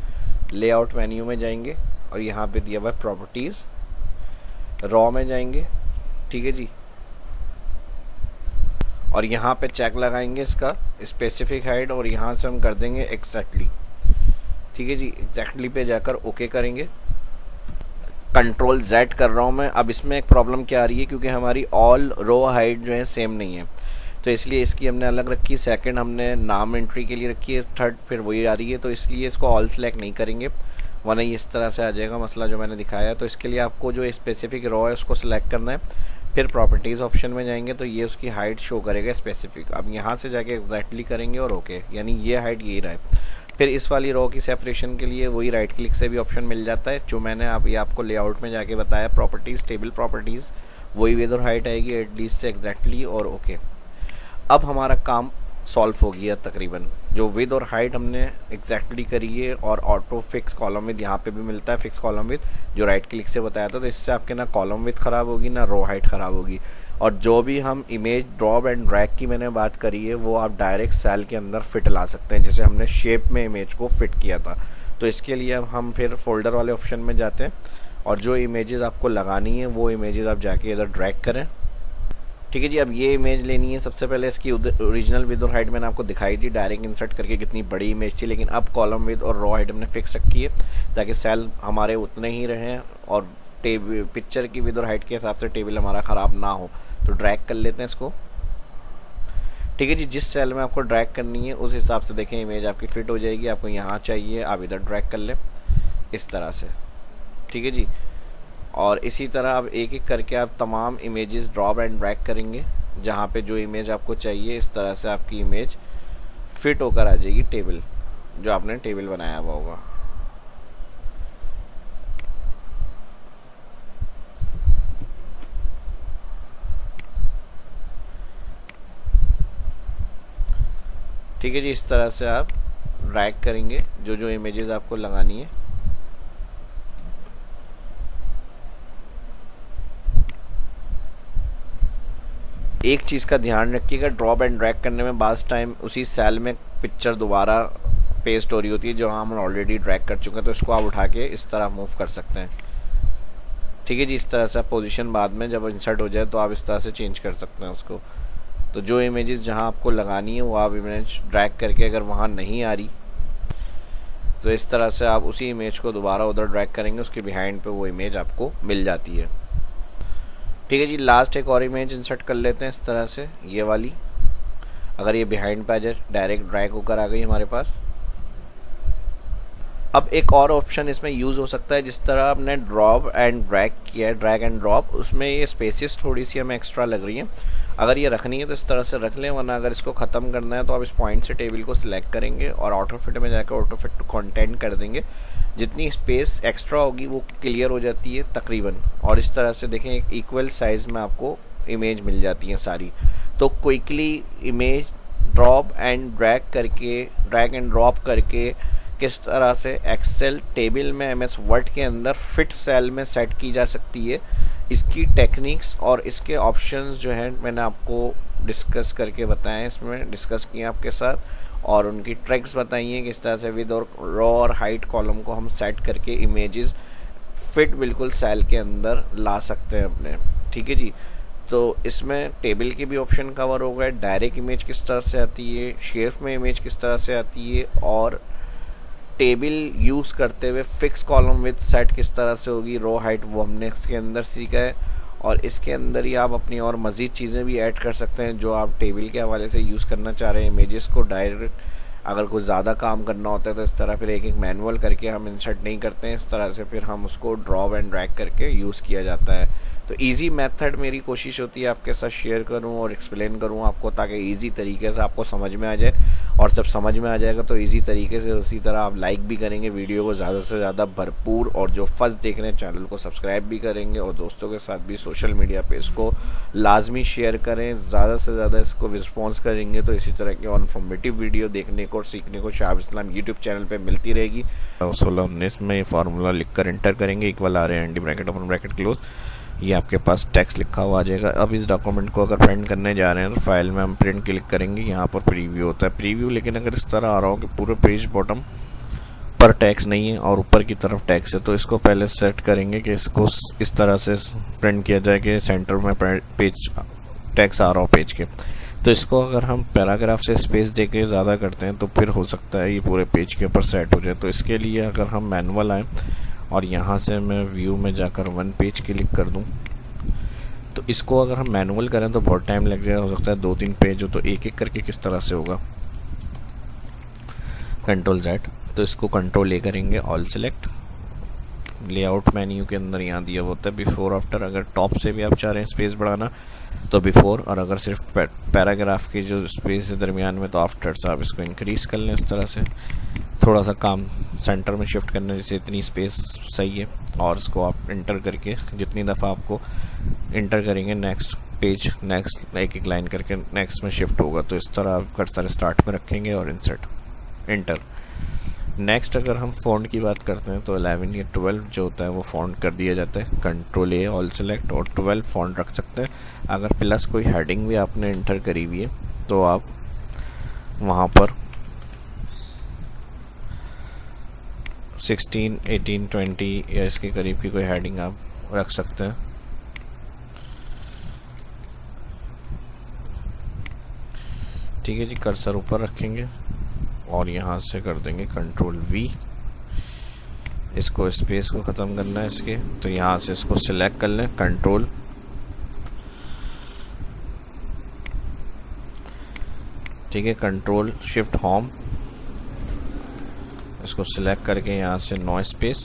लेआउट मेन्यू में जाएंगे और यहाँ पे दिया हुआ है प्रॉपर्टीज़, रॉ में जाएंगे। ठीक है जी, और यहाँ पे चेक लगाएंगे इसका स्पेसिफिक हाइट और यहाँ से हम कर देंगे एग्जैक्टली। ठीक है जी, एग्जैक्टली पे जाकर ओके करेंगे। कंट्रोल Z कर रहा हूँ मैं। अब इसमें एक प्रॉब्लम क्या आ रही है, क्योंकि हमारी ऑल रो हाइट जो है सेम नहीं है तो इसलिए इसकी हमने अलग रखी, सेकंड हमने नाम एंट्री के लिए रखी है, थर्ड फिर वही आ रही है। तो इसलिए इसको ऑल सेलेक्ट नहीं करेंगे वरना ये इस तरह से आ जाएगा मसला जो मैंने दिखाया। तो इसके लिए आपको जो स्पेसिफिक रो है उसको सिलेक्ट करना है, फिर प्रॉपर्टीज़ ऑप्शन में जाएंगे तो ये उसकी हाइट शो करेगा स्पेसिफिक। अब यहाँ से जाके एग्जैक्टली करेंगे और ओके, यानी ये हाइट यही रहा है। फिर इस वाली रो की सेपरेशन के लिए वही राइट क्लिक से भी ऑप्शन मिल जाता है जो मैंने अभी आपको लेआउट में जाके बताया, प्रॉपर्टीज़, टेबल प्रॉपर्टीज़, वही विड्थ और हाइट आएगी एटलीस्ट से एग्जैक्टली, और ओके। अब हमारा काम सॉल्व हो गया तकरीबन। जो विद और हाइट हमने एग्जैक्टली करी है, और ऑटो फिक्स कॉलम विद यहाँ पे भी मिलता है, फिक्स कॉलम विद जो राइट क्लिक से बताया था। तो इससे आपके ना कॉलम विद ख़राब होगी ना रो हाइट ख़राब होगी। और जो भी हम इमेज ड्रॉप एंड ड्रैग की मैंने बात करी है वो आप डायरेक्ट सेल के अंदर फिट ला सकते हैं, जैसे हमने शेप में इमेज को फिट किया था। तो इसके लिए अब हम फिर फोल्डर वाले ऑप्शन में जाते हैं, और जो इमेजेस आपको लगानी है वो इमेजेस आप जाके इधर ड्रैग करें। ठीक है जी, अब ये इमेज लेनी है। सबसे पहले इसकी ओरिजिनल विद और हाइट मैंने आपको दिखाई थी डायरेक्ट इंसर्ट करके, कितनी बड़ी इमेज थी, लेकिन अब कॉलम विद और रो हाइट हमने फिक्स रखी है ताकि सेल हमारे उतने ही रहें और पिक्चर की विद और हाइट के हिसाब से टेबल हमारा ख़राब ना हो। तो ड्रैग कर लेते हैं इसको। ठीक है जी, जिस सेल में आपको ड्रैग करनी है उस हिसाब से देखें इमेज आपकी फिट हो जाएगी। आपको यहाँ चाहिए आप इधर ड्रैग कर लें इस तरह से। ठीक है जी, और इसी तरह अब एक एक करके आप तमाम इमेजेस ड्रॉप एंड ड्रैग करेंगे जहाँ पे जो इमेज आपको चाहिए। इस तरह से आपकी इमेज फिट होकर आ जाएगी टेबल, जो आपने टेबल बनाया हुआ होगा। ठीक है जी, इस तरह से आप ड्रैग करेंगे जो जो इमेजेस आपको लगानी है। एक चीज़ का ध्यान रखिएगा, ड्रॉप एंड ड्रैग करने में बाज़ टाइम उसी सेल में पिक्चर दोबारा पेस्ट हो रही होती है जो हम ऑलरेडी ड्रैग कर चुके हैं। तो इसको आप उठा के इस तरह मूव कर सकते हैं। ठीक है जी, इस तरह से आप पोजीशन बाद में जब इंसर्ट हो जाए तो आप इस तरह से चेंज कर सकते हैं उसको। तो जो इमेजेस जहां आपको लगानी है वो आप इमेज ड्रैग करके, अगर वहां नहीं आ रही तो इस तरह से आप उसी इमेज को दोबारा उधर ड्रैग करेंगे, उसके बिहाइंड पे वो इमेज आपको मिल जाती है। ठीक है जी, लास्ट एक और इमेज इंसर्ट कर लेते हैं इस तरह से, ये वाली। अगर ये बिहाइंड पे आ जाए डायरेक्ट ड्रैग होकर आ गई हमारे पास। अब एक और ऑप्शन इसमें यूज़ हो सकता है, जिस तरह आपने ड्रॉप एंड ड्रैग किया है, ड्रैग एंड ड्रॉप, उसमें ये स्पेसिस थोड़ी सी हमें एक्स्ट्रा लग रही है। अगर ये रखनी है तो इस तरह से रख लें, वरना अगर इसको ख़त्म करना है तो आप इस पॉइंट से टेबल को सिलेक्ट करेंगे और ऑटो फिट में जाकर ऑटो फिट टू कंटेंट कर देंगे। जितनी स्पेस एक्स्ट्रा होगी वो क्लियर हो जाती है तकरीबन, और इस तरह से देखें एक इक्वल साइज़ में आपको इमेज मिल जाती हैं सारी। तो quickly image drop and drag करके, ड्रैग एंड ड्रॉप करके किस तरह से एक्सेल टेबल में MS वर्ड के अंदर फिट सेल में सेट की जा सकती है, इसकी टेक्निक्स और इसके ऑप्शंस जो हैं मैंने आपको डिस्कस करके बताएं, इसमें डिस्कस किए आपके साथ, और उनकी ट्रिक्स बताई हैं किस तरह से विद और रो और हाइट कॉलम को हम सेट करके इमेजेस फिट बिल्कुल सेल के अंदर ला सकते हैं अपने। ठीक है जी, तो इसमें टेबल के भी ऑप्शन कवर हो गए, डायरेक्ट इमेज किस तरह से आती है, शेप में इमेज किस तरह से आती है, और टेबल यूज़ करते हुए फिक्स कॉलम विद सेट किस तरह से होगी, रो हाइट वो हमने इसके अंदर सीखा है। और इसके अंदर ही आप अपनी और मज़ीद चीज़ें भी ऐड कर सकते हैं जो आप टेबल के हवाले से यूज़ करना चाह रहे हैं। इमेजेस को डायरेक्ट अगर कुछ ज़्यादा काम करना होता है तो इस तरह फिर एक एक मैनुअल करके हम इंसर्ट नहीं करते हैं, इस तरह से फिर हम उसको ड्रॉप एंड ड्रैग करके यूज़ किया जाता है। तो इजी मेथड मेरी कोशिश होती है आपके साथ शेयर करूं और एक्सप्लेन करूं आपको, ताकि इजी तरीके से आपको समझ में आ जाए। और जब समझ में आ जाएगा तो इजी तरीके से उसी तरह आप लाइक भी करेंगे वीडियो को ज़्यादा से ज़्यादा भरपूर, और जो फर्स्ट देख रहे हैं चैनल को सब्सक्राइब भी करेंगे, और दोस्तों के साथ भी सोशल मीडिया पे इसको लाजमी शेयर करें, ज़्यादा से ज़्यादा इसको रिस्पॉन्स करेंगे तो इसी तरह की इन्फॉर्मेटिव वीडियो देखने को और सीखने को शाहाब इस्लाम यूट्यूब चैनल पर मिलती रहेगी। 16-19 में ये फार्मूला लिख कर एंटर करेंगे, इक्वल आ रहे हैं, anti bracket open bracket close, ये आपके पास टेक्स्ट लिखा हुआ आ जाएगा। अब इस डॉक्यूमेंट को अगर प्रिंट करने जा रहे हैं तो फाइल में हम प्रिंट क्लिक करेंगे, यहाँ पर प्रीव्यू होता है प्रीव्यू, लेकिन अगर इस तरह आ रहा हो कि पूरे पेज बॉटम पर टैक्स नहीं है और ऊपर की तरफ टैक्स है, तो इसको पहले सेट करेंगे कि इसको इस तरह से प्रिंट किया जाए कि सेंटर में पेज टैक्स आ रहा हो पेज के। तो इसको अगर हम पैराग्राफ से स्पेस दे के ज़्यादा करते हैं तो फिर हो सकता है ये पूरे पेज के ऊपर सेट हो जाए। तो इसके लिए अगर हम मैनुअल आएँ और यहाँ से मैं व्यू में जाकर 1 पेज क्लिक कर दूँ, तो इसको अगर हम मैनुअल करें तो बहुत टाइम लग जाएगा, हो सकता है 2-3 पेज हो, तो एक एक करके किस तरह से होगा। Ctrl Z, तो इसको Ctrl A करेंगे, ऑल सेलेक्ट, लेआउट मेन्यू के अंदर यहाँ दिया होता है बिफोर आफ्टर। अगर टॉप से भी आप चाह रहे हैं स्पेस बढ़ाना तो बिफोर, और अगर सिर्फ पैराग्राफ की जो स्पेस है दरमियान में तो आफ्टर से आप इसको इंक्रीज़ कर लें। इस तरह से थोड़ा सा काम सेंटर में शिफ्ट करना, जैसे इतनी स्पेस सही है, और इसको आप इंटर करके जितनी दफ़ा आपको इंटर करेंगे नेक्स्ट पेज, नेक्स्ट एक एक लाइन करके नेक्स्ट में शिफ्ट होगा। तो इस तरह आप कर्सर स्टार्ट में रखेंगे और इंसर्ट इंटर। नेक्स्ट अगर हम फ़ॉन्ट की बात करते हैं तो 11 या 12 जो होता है वो फ़ॉन्ट कर दिया जाता है, कंट्रोल ए ऑल सेलेक्ट, और 12 फ़ॉन्ट रख सकते हैं। अगर प्लस कोई हेडिंग भी आपने इंटर करी हुई है तो आप वहाँ पर 16, 18, 20 या इसके करीब की कोई हेडिंग आप रख सकते हैं। ठीक है जी, कर्सर ऊपर रखेंगे और यहाँ से कर देंगे कंट्रोल वी। इसको स्पेस को ख़त्म करना है इसके, तो यहाँ से इसको सिलेक्ट कर लें, कंट्रोल ठीक है, कंट्रोल शिफ्ट होम, इसको सिलेक्ट करके यहाँ से नो स्पेस,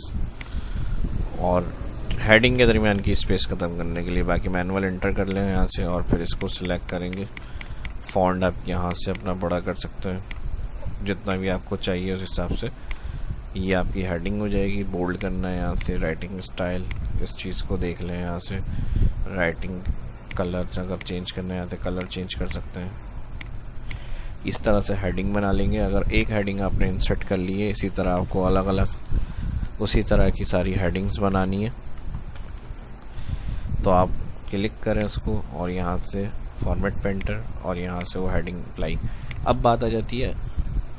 और हेडिंग के दरमियान की स्पेस ख़त्म करने के लिए बाकी मैनुअल इंटर कर लें यहाँ से, और फिर इसको सिलेक्ट करेंगे। फ़ॉन्ट आप यहाँ से अपना बड़ा कर सकते हैं जितना भी आपको चाहिए उस हिसाब से। ये आपकी हेडिंग हो जाएगी। बोल्ड करना है यहाँ से, राइटिंग स्टाइल इस चीज़ को देख लें यहाँ से, राइटिंग कलर अगर चेंज करना है यहाँ से कलर चेंज कर सकते हैं। इस तरह से हेडिंग बना लेंगे। अगर एक हेडिंग आपने इंसर्ट कर ली है, इसी तरह आपको अलग अलग उसी तरह की सारी हेडिंग्स बनानी है। तो आप क्लिक करें उसको और यहाँ से फॉर्मेट पेंटर, और यहाँ से वो हेडिंग अप्लाई। अब बात आ जाती है,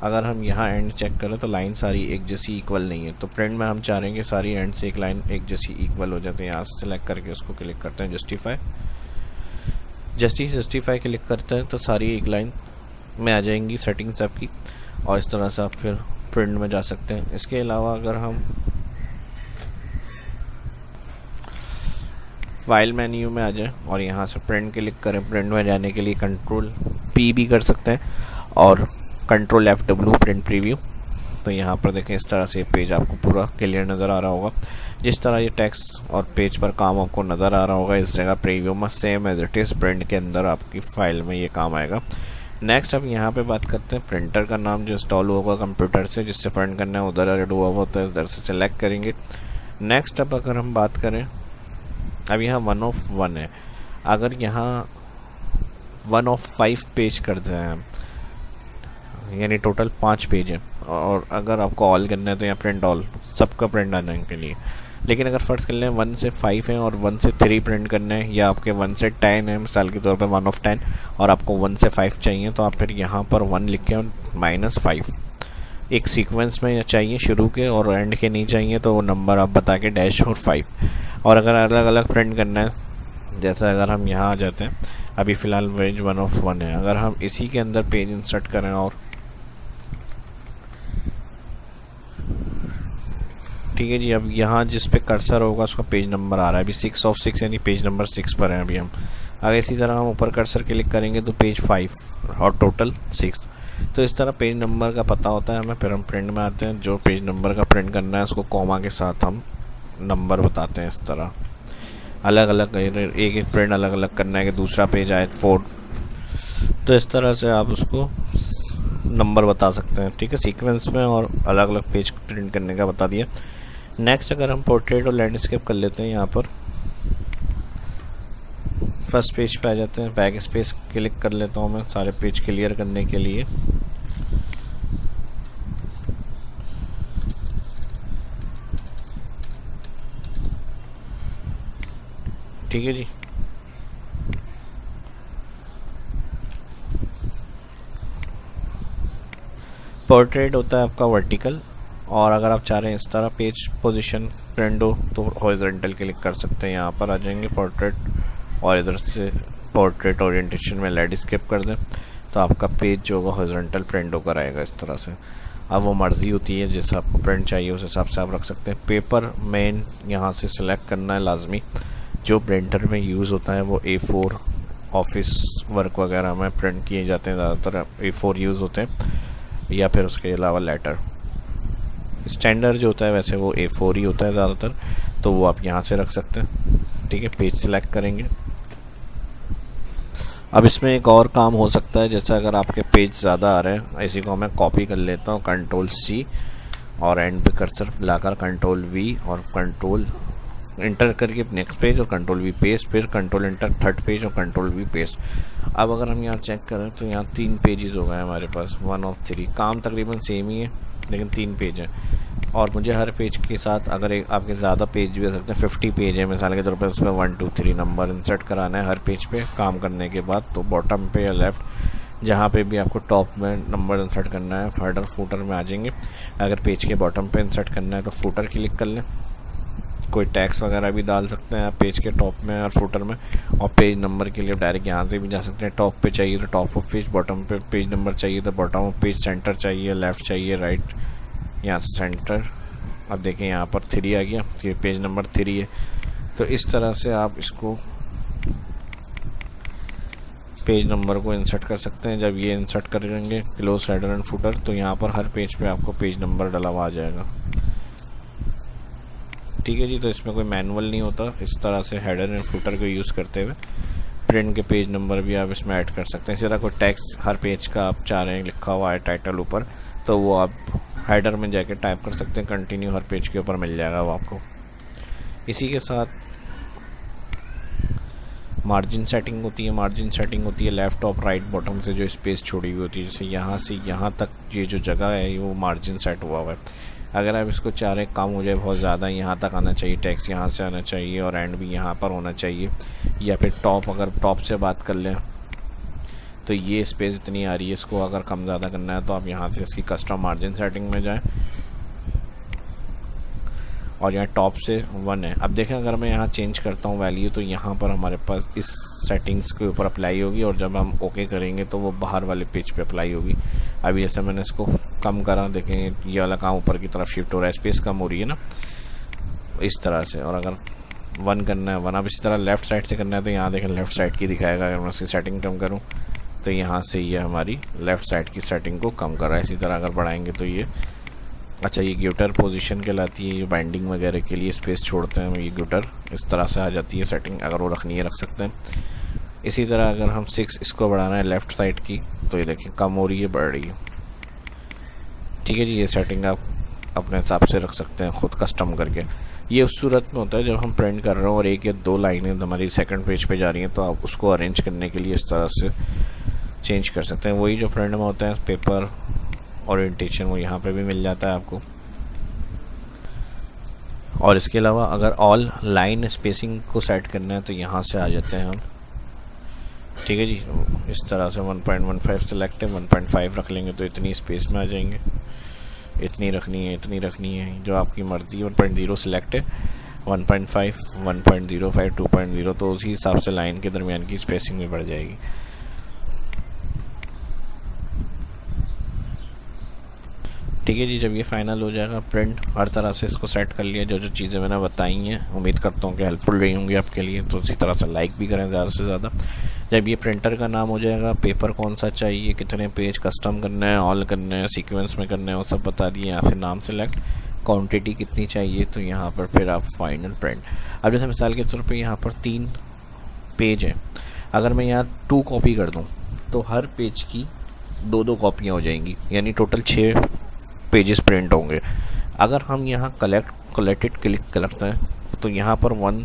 अगर हम यहाँ एंड चेक करें तो लाइन सारी एक जैसी इक्वल नहीं है, तो प्रिंट में हम चाह रहे हैं कि सारी एंड से एक लाइन एक जैसी इक्वल हो जाती है। यहाँ से सिलेक्ट करके उसको क्लिक करते हैं जस्टिफाई, जस्टिफाई क्लिक करते हैं तो सारी एक लाइन में आ जाएंगी सेटिंग्स आपकी, और इस तरह से आप फिर प्रिंट में जा सकते हैं। इसके अलावा अगर हम फाइल मेन्यू में आ जाएं और यहाँ से प्रिंट क्लिक करें, प्रिंट में जाने के लिए कंट्रोल पी भी कर सकते हैं और कंट्रोल F प्रिंट प्रीव्यू। तो यहाँ पर देखें इस तरह से पेज आपको पूरा क्लियर नज़र आ रहा होगा। जिस तरह ये टेक्स्ट और पेज पर काम आपको नज़र आ रहा होगा, इस जगह प्रीव्यू में same as it is print के अंदर आपकी फ़ाइल में ये काम आएगा। नेक्स्ट अब यहाँ पे बात करते हैं प्रिंटर का नाम जो इंस्टॉल होगा कंप्यूटर से, जिससे प्रिंट करना है उधर एड हुआ होता है, उधर से सिलेक्ट करेंगे। नेक्स्ट अब अगर हम बात करें, अब यहाँ 1 of 1 है, अगर यहाँ 1 of 5 पेज कर दें हम, यानी टोटल 5 पेज है, और अगर आपको ऑल करना है तो यहाँ प्रिंट ऑल सबका प्रिंट आने के लिए। लेकिन अगर फ़र्ज़ कर लें 1 से 5 है और 1 से 3 प्रिंट करना है, या आपके 1 से 10 है मिसाल के तौर पे 1 of 10, और आपको 1 से 5 चाहिए, तो आप फिर यहाँ पर 1 लिख के -5 एक सीक्वेंस में चाहिए, शुरू के और एंड के नहीं चाहिए तो वो नंबर आप बता के डैश और 5। और अगर अलग अलग प्रिंट करना है, जैसे अगर हम यहाँ आ जाते हैं, अभी फ़िलहाल पेज 1 of 1 है, अगर हम इसी के अंदर पेज इंसर्ट करें और ठीक है जी, अब यहाँ जिस पे कर्सर होगा उसका पेज नंबर आ रहा है अभी 6 of 6, यानी पेज नंबर 6 पर है अभी हम। अगर इसी तरह हम ऊपर कर्सर क्लिक करेंगे तो पेज 5 और टोटल 6। तो इस तरह पेज नंबर का पता होता है हमें। फिर हम प्रिंट में आते हैं, जो पेज नंबर का प्रिंट करना है उसको कॉमा के साथ हम नंबर बताते हैं। इस तरह अलग अलग एक एक प्रिंट अलग अलग करना है कि दूसरा पेज आए 4, तो इस तरह से आप उसको नंबर बता सकते हैं। ठीक है, सीक्वेंस में और अलग अलग पेज प्रिंट करने का बता दिया। नेक्स्ट अगर हम पोर्ट्रेट और लैंडस्केप कर लेते हैं, यहाँ पर फर्स्ट पेज पे आ जाते हैं, बैक स्पेस क्लिक कर लेता हूँ मैं सारे पेज क्लियर करने के लिए। ठीक है जी, पोर्ट्रेट होता है आपका वर्टिकल, और अगर आप चाह रहे हैं इस तरह पेज पोजीशन प्रिंट हो तो हॉरिजॉन्टल क्लिक कर सकते हैं। यहाँ पर आ जाएंगे पोर्ट्रेट, और इधर से पोर्ट्रेट ओरिएंटेशन में लैंडस्केप कर दें तो आपका पेज जो होगा हॉरिजॉन्टल प्रिंट होकर आएगा इस तरह से। अब वो मर्ज़ी होती है, जैसा आपको प्रिंट चाहिए उस हिसाब से आप रख सकते हैं। पेपर मेन यहाँ से सिलेक्ट करना है लाजमी। जो प्रिंटर में यूज़ होता है वो A4 ऑफिस वर्क वगैरह में प्रिंट किए जाते हैं, ज़्यादातर A4 यूज़ होते हैं, या फिर उसके अलावा लेटर। स्टैंडर्ड जो होता है वैसे वो A4 ही होता है ज़्यादातर, तो वो आप यहाँ से रख सकते हैं। ठीक है, पेज सेलेक्ट करेंगे। अब इसमें एक और काम हो सकता है, जैसे अगर आपके पेज ज़्यादा आ रहे हैं, इसी को मैं कॉपी कर लेता हूँ, Ctrl+C और एंड पे कर्सर लाकर Ctrl+V और कंट्रोल इंटर करके नेक्स्ट पेज और Ctrl+V पेस्ट, फिर कंट्रोल इंटर थर्ड पेज और Ctrl+V पेस्ट। अब अगर हम यहाँ चेक करें तो यहाँ 3 पेजेस हो गए हमारे पास, 1 ऑफ 3। काम तकरीबन सेम ही है लेकिन 3 पेज हैं, और मुझे हर पेज के साथ अगर एक आपके ज़्यादा पेज भी हो सकते हैं, 50 पेज है मिसाल के तौर पर, उसमें 1 2 3 नंबर इंसर्ट कराना है हर पेज पे काम करने के बाद। तो बॉटम पे या लेफ़्ट जहाँ पे भी आपको टॉप में नंबर इंसर्ट करना है, हेडर फुटर में आ जाएंगे। अगर पेज के बॉटम पे इंसर्ट करना है तो फुटर क्लिक कर लें। कोई टैक्स वगैरह भी डाल सकते हैं आप पेज के टॉप में और फुटर में, और पेज नंबर के लिए डायरेक्ट यहाँ से भी जा सकते हैं। टॉप पे चाहिए तो टॉप ऑफ पेज, बॉटम पे पेज नंबर चाहिए तो बॉटम ऑफ पेज, सेंटर चाहिए, लेफ़्ट चाहिए, राइट, यहाँ सेंटर। अब देखें यहाँ पर 3 आ गया, ये पेज नंबर 3 है। तो इस तरह से आप इसको पेज नंबर को इंसर्ट कर सकते हैं। जब ये इंसर्ट करेंगे क्लोज हेडर एंड फुटर, तो यहाँ पर हर पेज पे आपको पेज नंबर डला हुआ आ जाएगा। ठीक है जी, तो इसमें कोई मैनुअल नहीं होता। इस तरह से हेडर एंड फुटर को यूज़ करते हुए प्रिंट के पेज नंबर भी आप इसमें ऐड कर सकते हैं। इसी तरह कोई टेक्स्ट हर पेज का आप चाह रहे हैं लिखा हुआ है टाइटल ऊपर, तो वो आप हेडर में जाके टाइप कर सकते हैं, कंटिन्यू हर पेज के ऊपर मिल जाएगा वो आपको। इसी के साथ मार्जिन सेटिंग होती है। मार्जिन सेटिंग होती है लेफ़्ट टॉप राइट बॉटम से जो स्पेस छोड़ी हुई होती है, जैसे यहाँ से यहाँ तक ये जो जगह है वो मार्जिन सेट हुआ हुआ है। अगर आप इसको चाह रहे कम हो जाए बहुत ज़्यादा, यहाँ तक आना चाहिए, टेक्स्ट यहाँ से आना चाहिए और एंड भी यहाँ पर होना चाहिए, या फिर टॉप अगर टॉप से बात कर लें तो ये स्पेस इतनी आ रही है, इसको अगर कम ज़्यादा करना है तो आप यहाँ से इसकी कस्टम मार्जिन सेटिंग में जाएं और यहाँ टॉप से 1 है। अब देखें अगर मैं यहाँ चेंज करता हूँ वैल्यू, तो यहाँ पर हमारे पास इस सेटिंग्स के ऊपर अप्लाई होगी, और जब हम ओके करेंगे तो वो बाहर वाले पेज पे अप्लाई होगी। अभी जैसे मैंने इसको कम करा, देखें ये वाला काम ऊपर की तरफ शिफ्ट हो रहा है, स्पेस कम हो रही है ना, इस तरह से। और अगर 1 करना है 1, अब इसी तरह लेफ़्ट साइड से करना है तो यहाँ देखें लेफ़्ट साइड की दिखाएगा। अगर मैं उसकी सेटिंग कम करूँ तो यहाँ से ये हमारी लेफ़्ट साइड की सेटिंग को कम कर रहा है। इसी तरह अगर बढ़ाएंगे तो ये अच्छा, ये ग्यूटर पोजीशन कहलाती है, ये बाइंडिंग वगैरह के लिए स्पेस छोड़ते हैं, ये ग्यूटर इस तरह से आ जाती है सेटिंग। अगर वो रखनी है रख सकते हैं। इसी तरह अगर हम 6 इसको बढ़ाना है लेफ़्ट साइड की, तो ये देखिए कम हो रही है बढ़ रही है। ठीक है जी, ये सेटिंग आप अपने हिसाब से रख सकते हैं खुद कस्टम करके। ये उस सूरत में होता है जब हम प्रिंट कर रहे हो और 1 या 2 लाइनें हमारी सेकंड पेज पे जा रही हैं, तो आप उसको अरेंज करने के लिए इस तरह से चेंज कर सकते हैं। वही जो प्रिंट में होता है पेपर ओरिएंटेशन, वो यहाँ पे भी मिल जाता है आपको। और इसके अलावा अगर ऑल लाइन स्पेसिंग को सेट करना है तो यहाँ से आ जाते हैं हम। ठीक है जी, इस तरह से 1.15 सेलेक्ट है, 1.5 रख लेंगे तो इतनी स्पेस में आ जाएंगे। इतनी रखनी है, इतनी रखनी है, जो आपकी मर्ज़ी। 1.0 सेलेक्ट है, 1.5, 1.05, 2.0, तो उसी हिसाब से लाइन के दरमियान की स्पेसिंग भी बढ़ जाएगी। ठीक है जी, जब ये फाइनल हो जाएगा प्रिंट, हर तरह से इसको सेट कर लिया। जो जो चीज़ें मैंने बताई हैं उम्मीद करता हूँ कि हेल्पफुल रही होंगी आपके लिए, तो इसी तरह से लाइक भी करें ज़्यादा से ज़्यादा। जब ये प्रिंटर का नाम हो जाएगा, पेपर कौन सा चाहिए, कितने पेज कस्टम करना है, ऑल करना है, सीक्वेंस में करना है, वो सब बता दिए। यहाँ से नाम सेलेक्ट, क्वांटिटी कितनी चाहिए, तो यहाँ पर फिर आप फाइनल प्रिंट। अब जैसे मिसाल के तौर पर यहाँ पर 3 पेज हैं, अगर मैं यहाँ 2 कॉपी कर दूँ तो हर पेज की 2-2 कॉपियाँ हो जाएंगी, यानी टोटल 6 पेजेस प्रिंट होंगे। अगर हम यहाँ कलेक्टेड क्लिक करते हैं तो यहाँ पर 1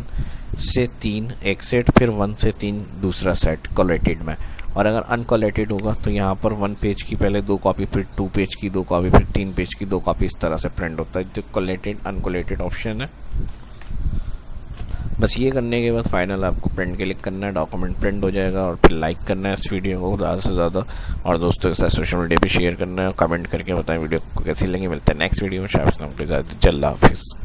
से 3 एक सेट, फिर 1 से 3 दूसरा सेट कलेक्टेड में। और अगर अनकलेक्टेड होगा तो यहाँ पर 1 पेज की पहले 2 कॉपी, फिर 2 पेज की 2 कॉपी, फिर 3 पेज की 2 कॉपी, इस तरह से प्रिंट होता है। जो कलेक्टेड अनकलेक्टेड ऑप्शन है, बस ये करने के बाद फाइनल आपको प्रिंट क्लिक करना है, डॉक्यूमेंट प्रिंट हो जाएगा। और फिर लाइक करना है इस वीडियो को ज़्यादा से ज़्यादा, और दोस्तों के साथ सोशल मीडिया पे शेयर करना है, और कमेंट करके बताएं वीडियो को कैसी लगी। मिलते हैं नेक्स्ट वीडियो में। शाबाश, अल्लाह हाफिज़।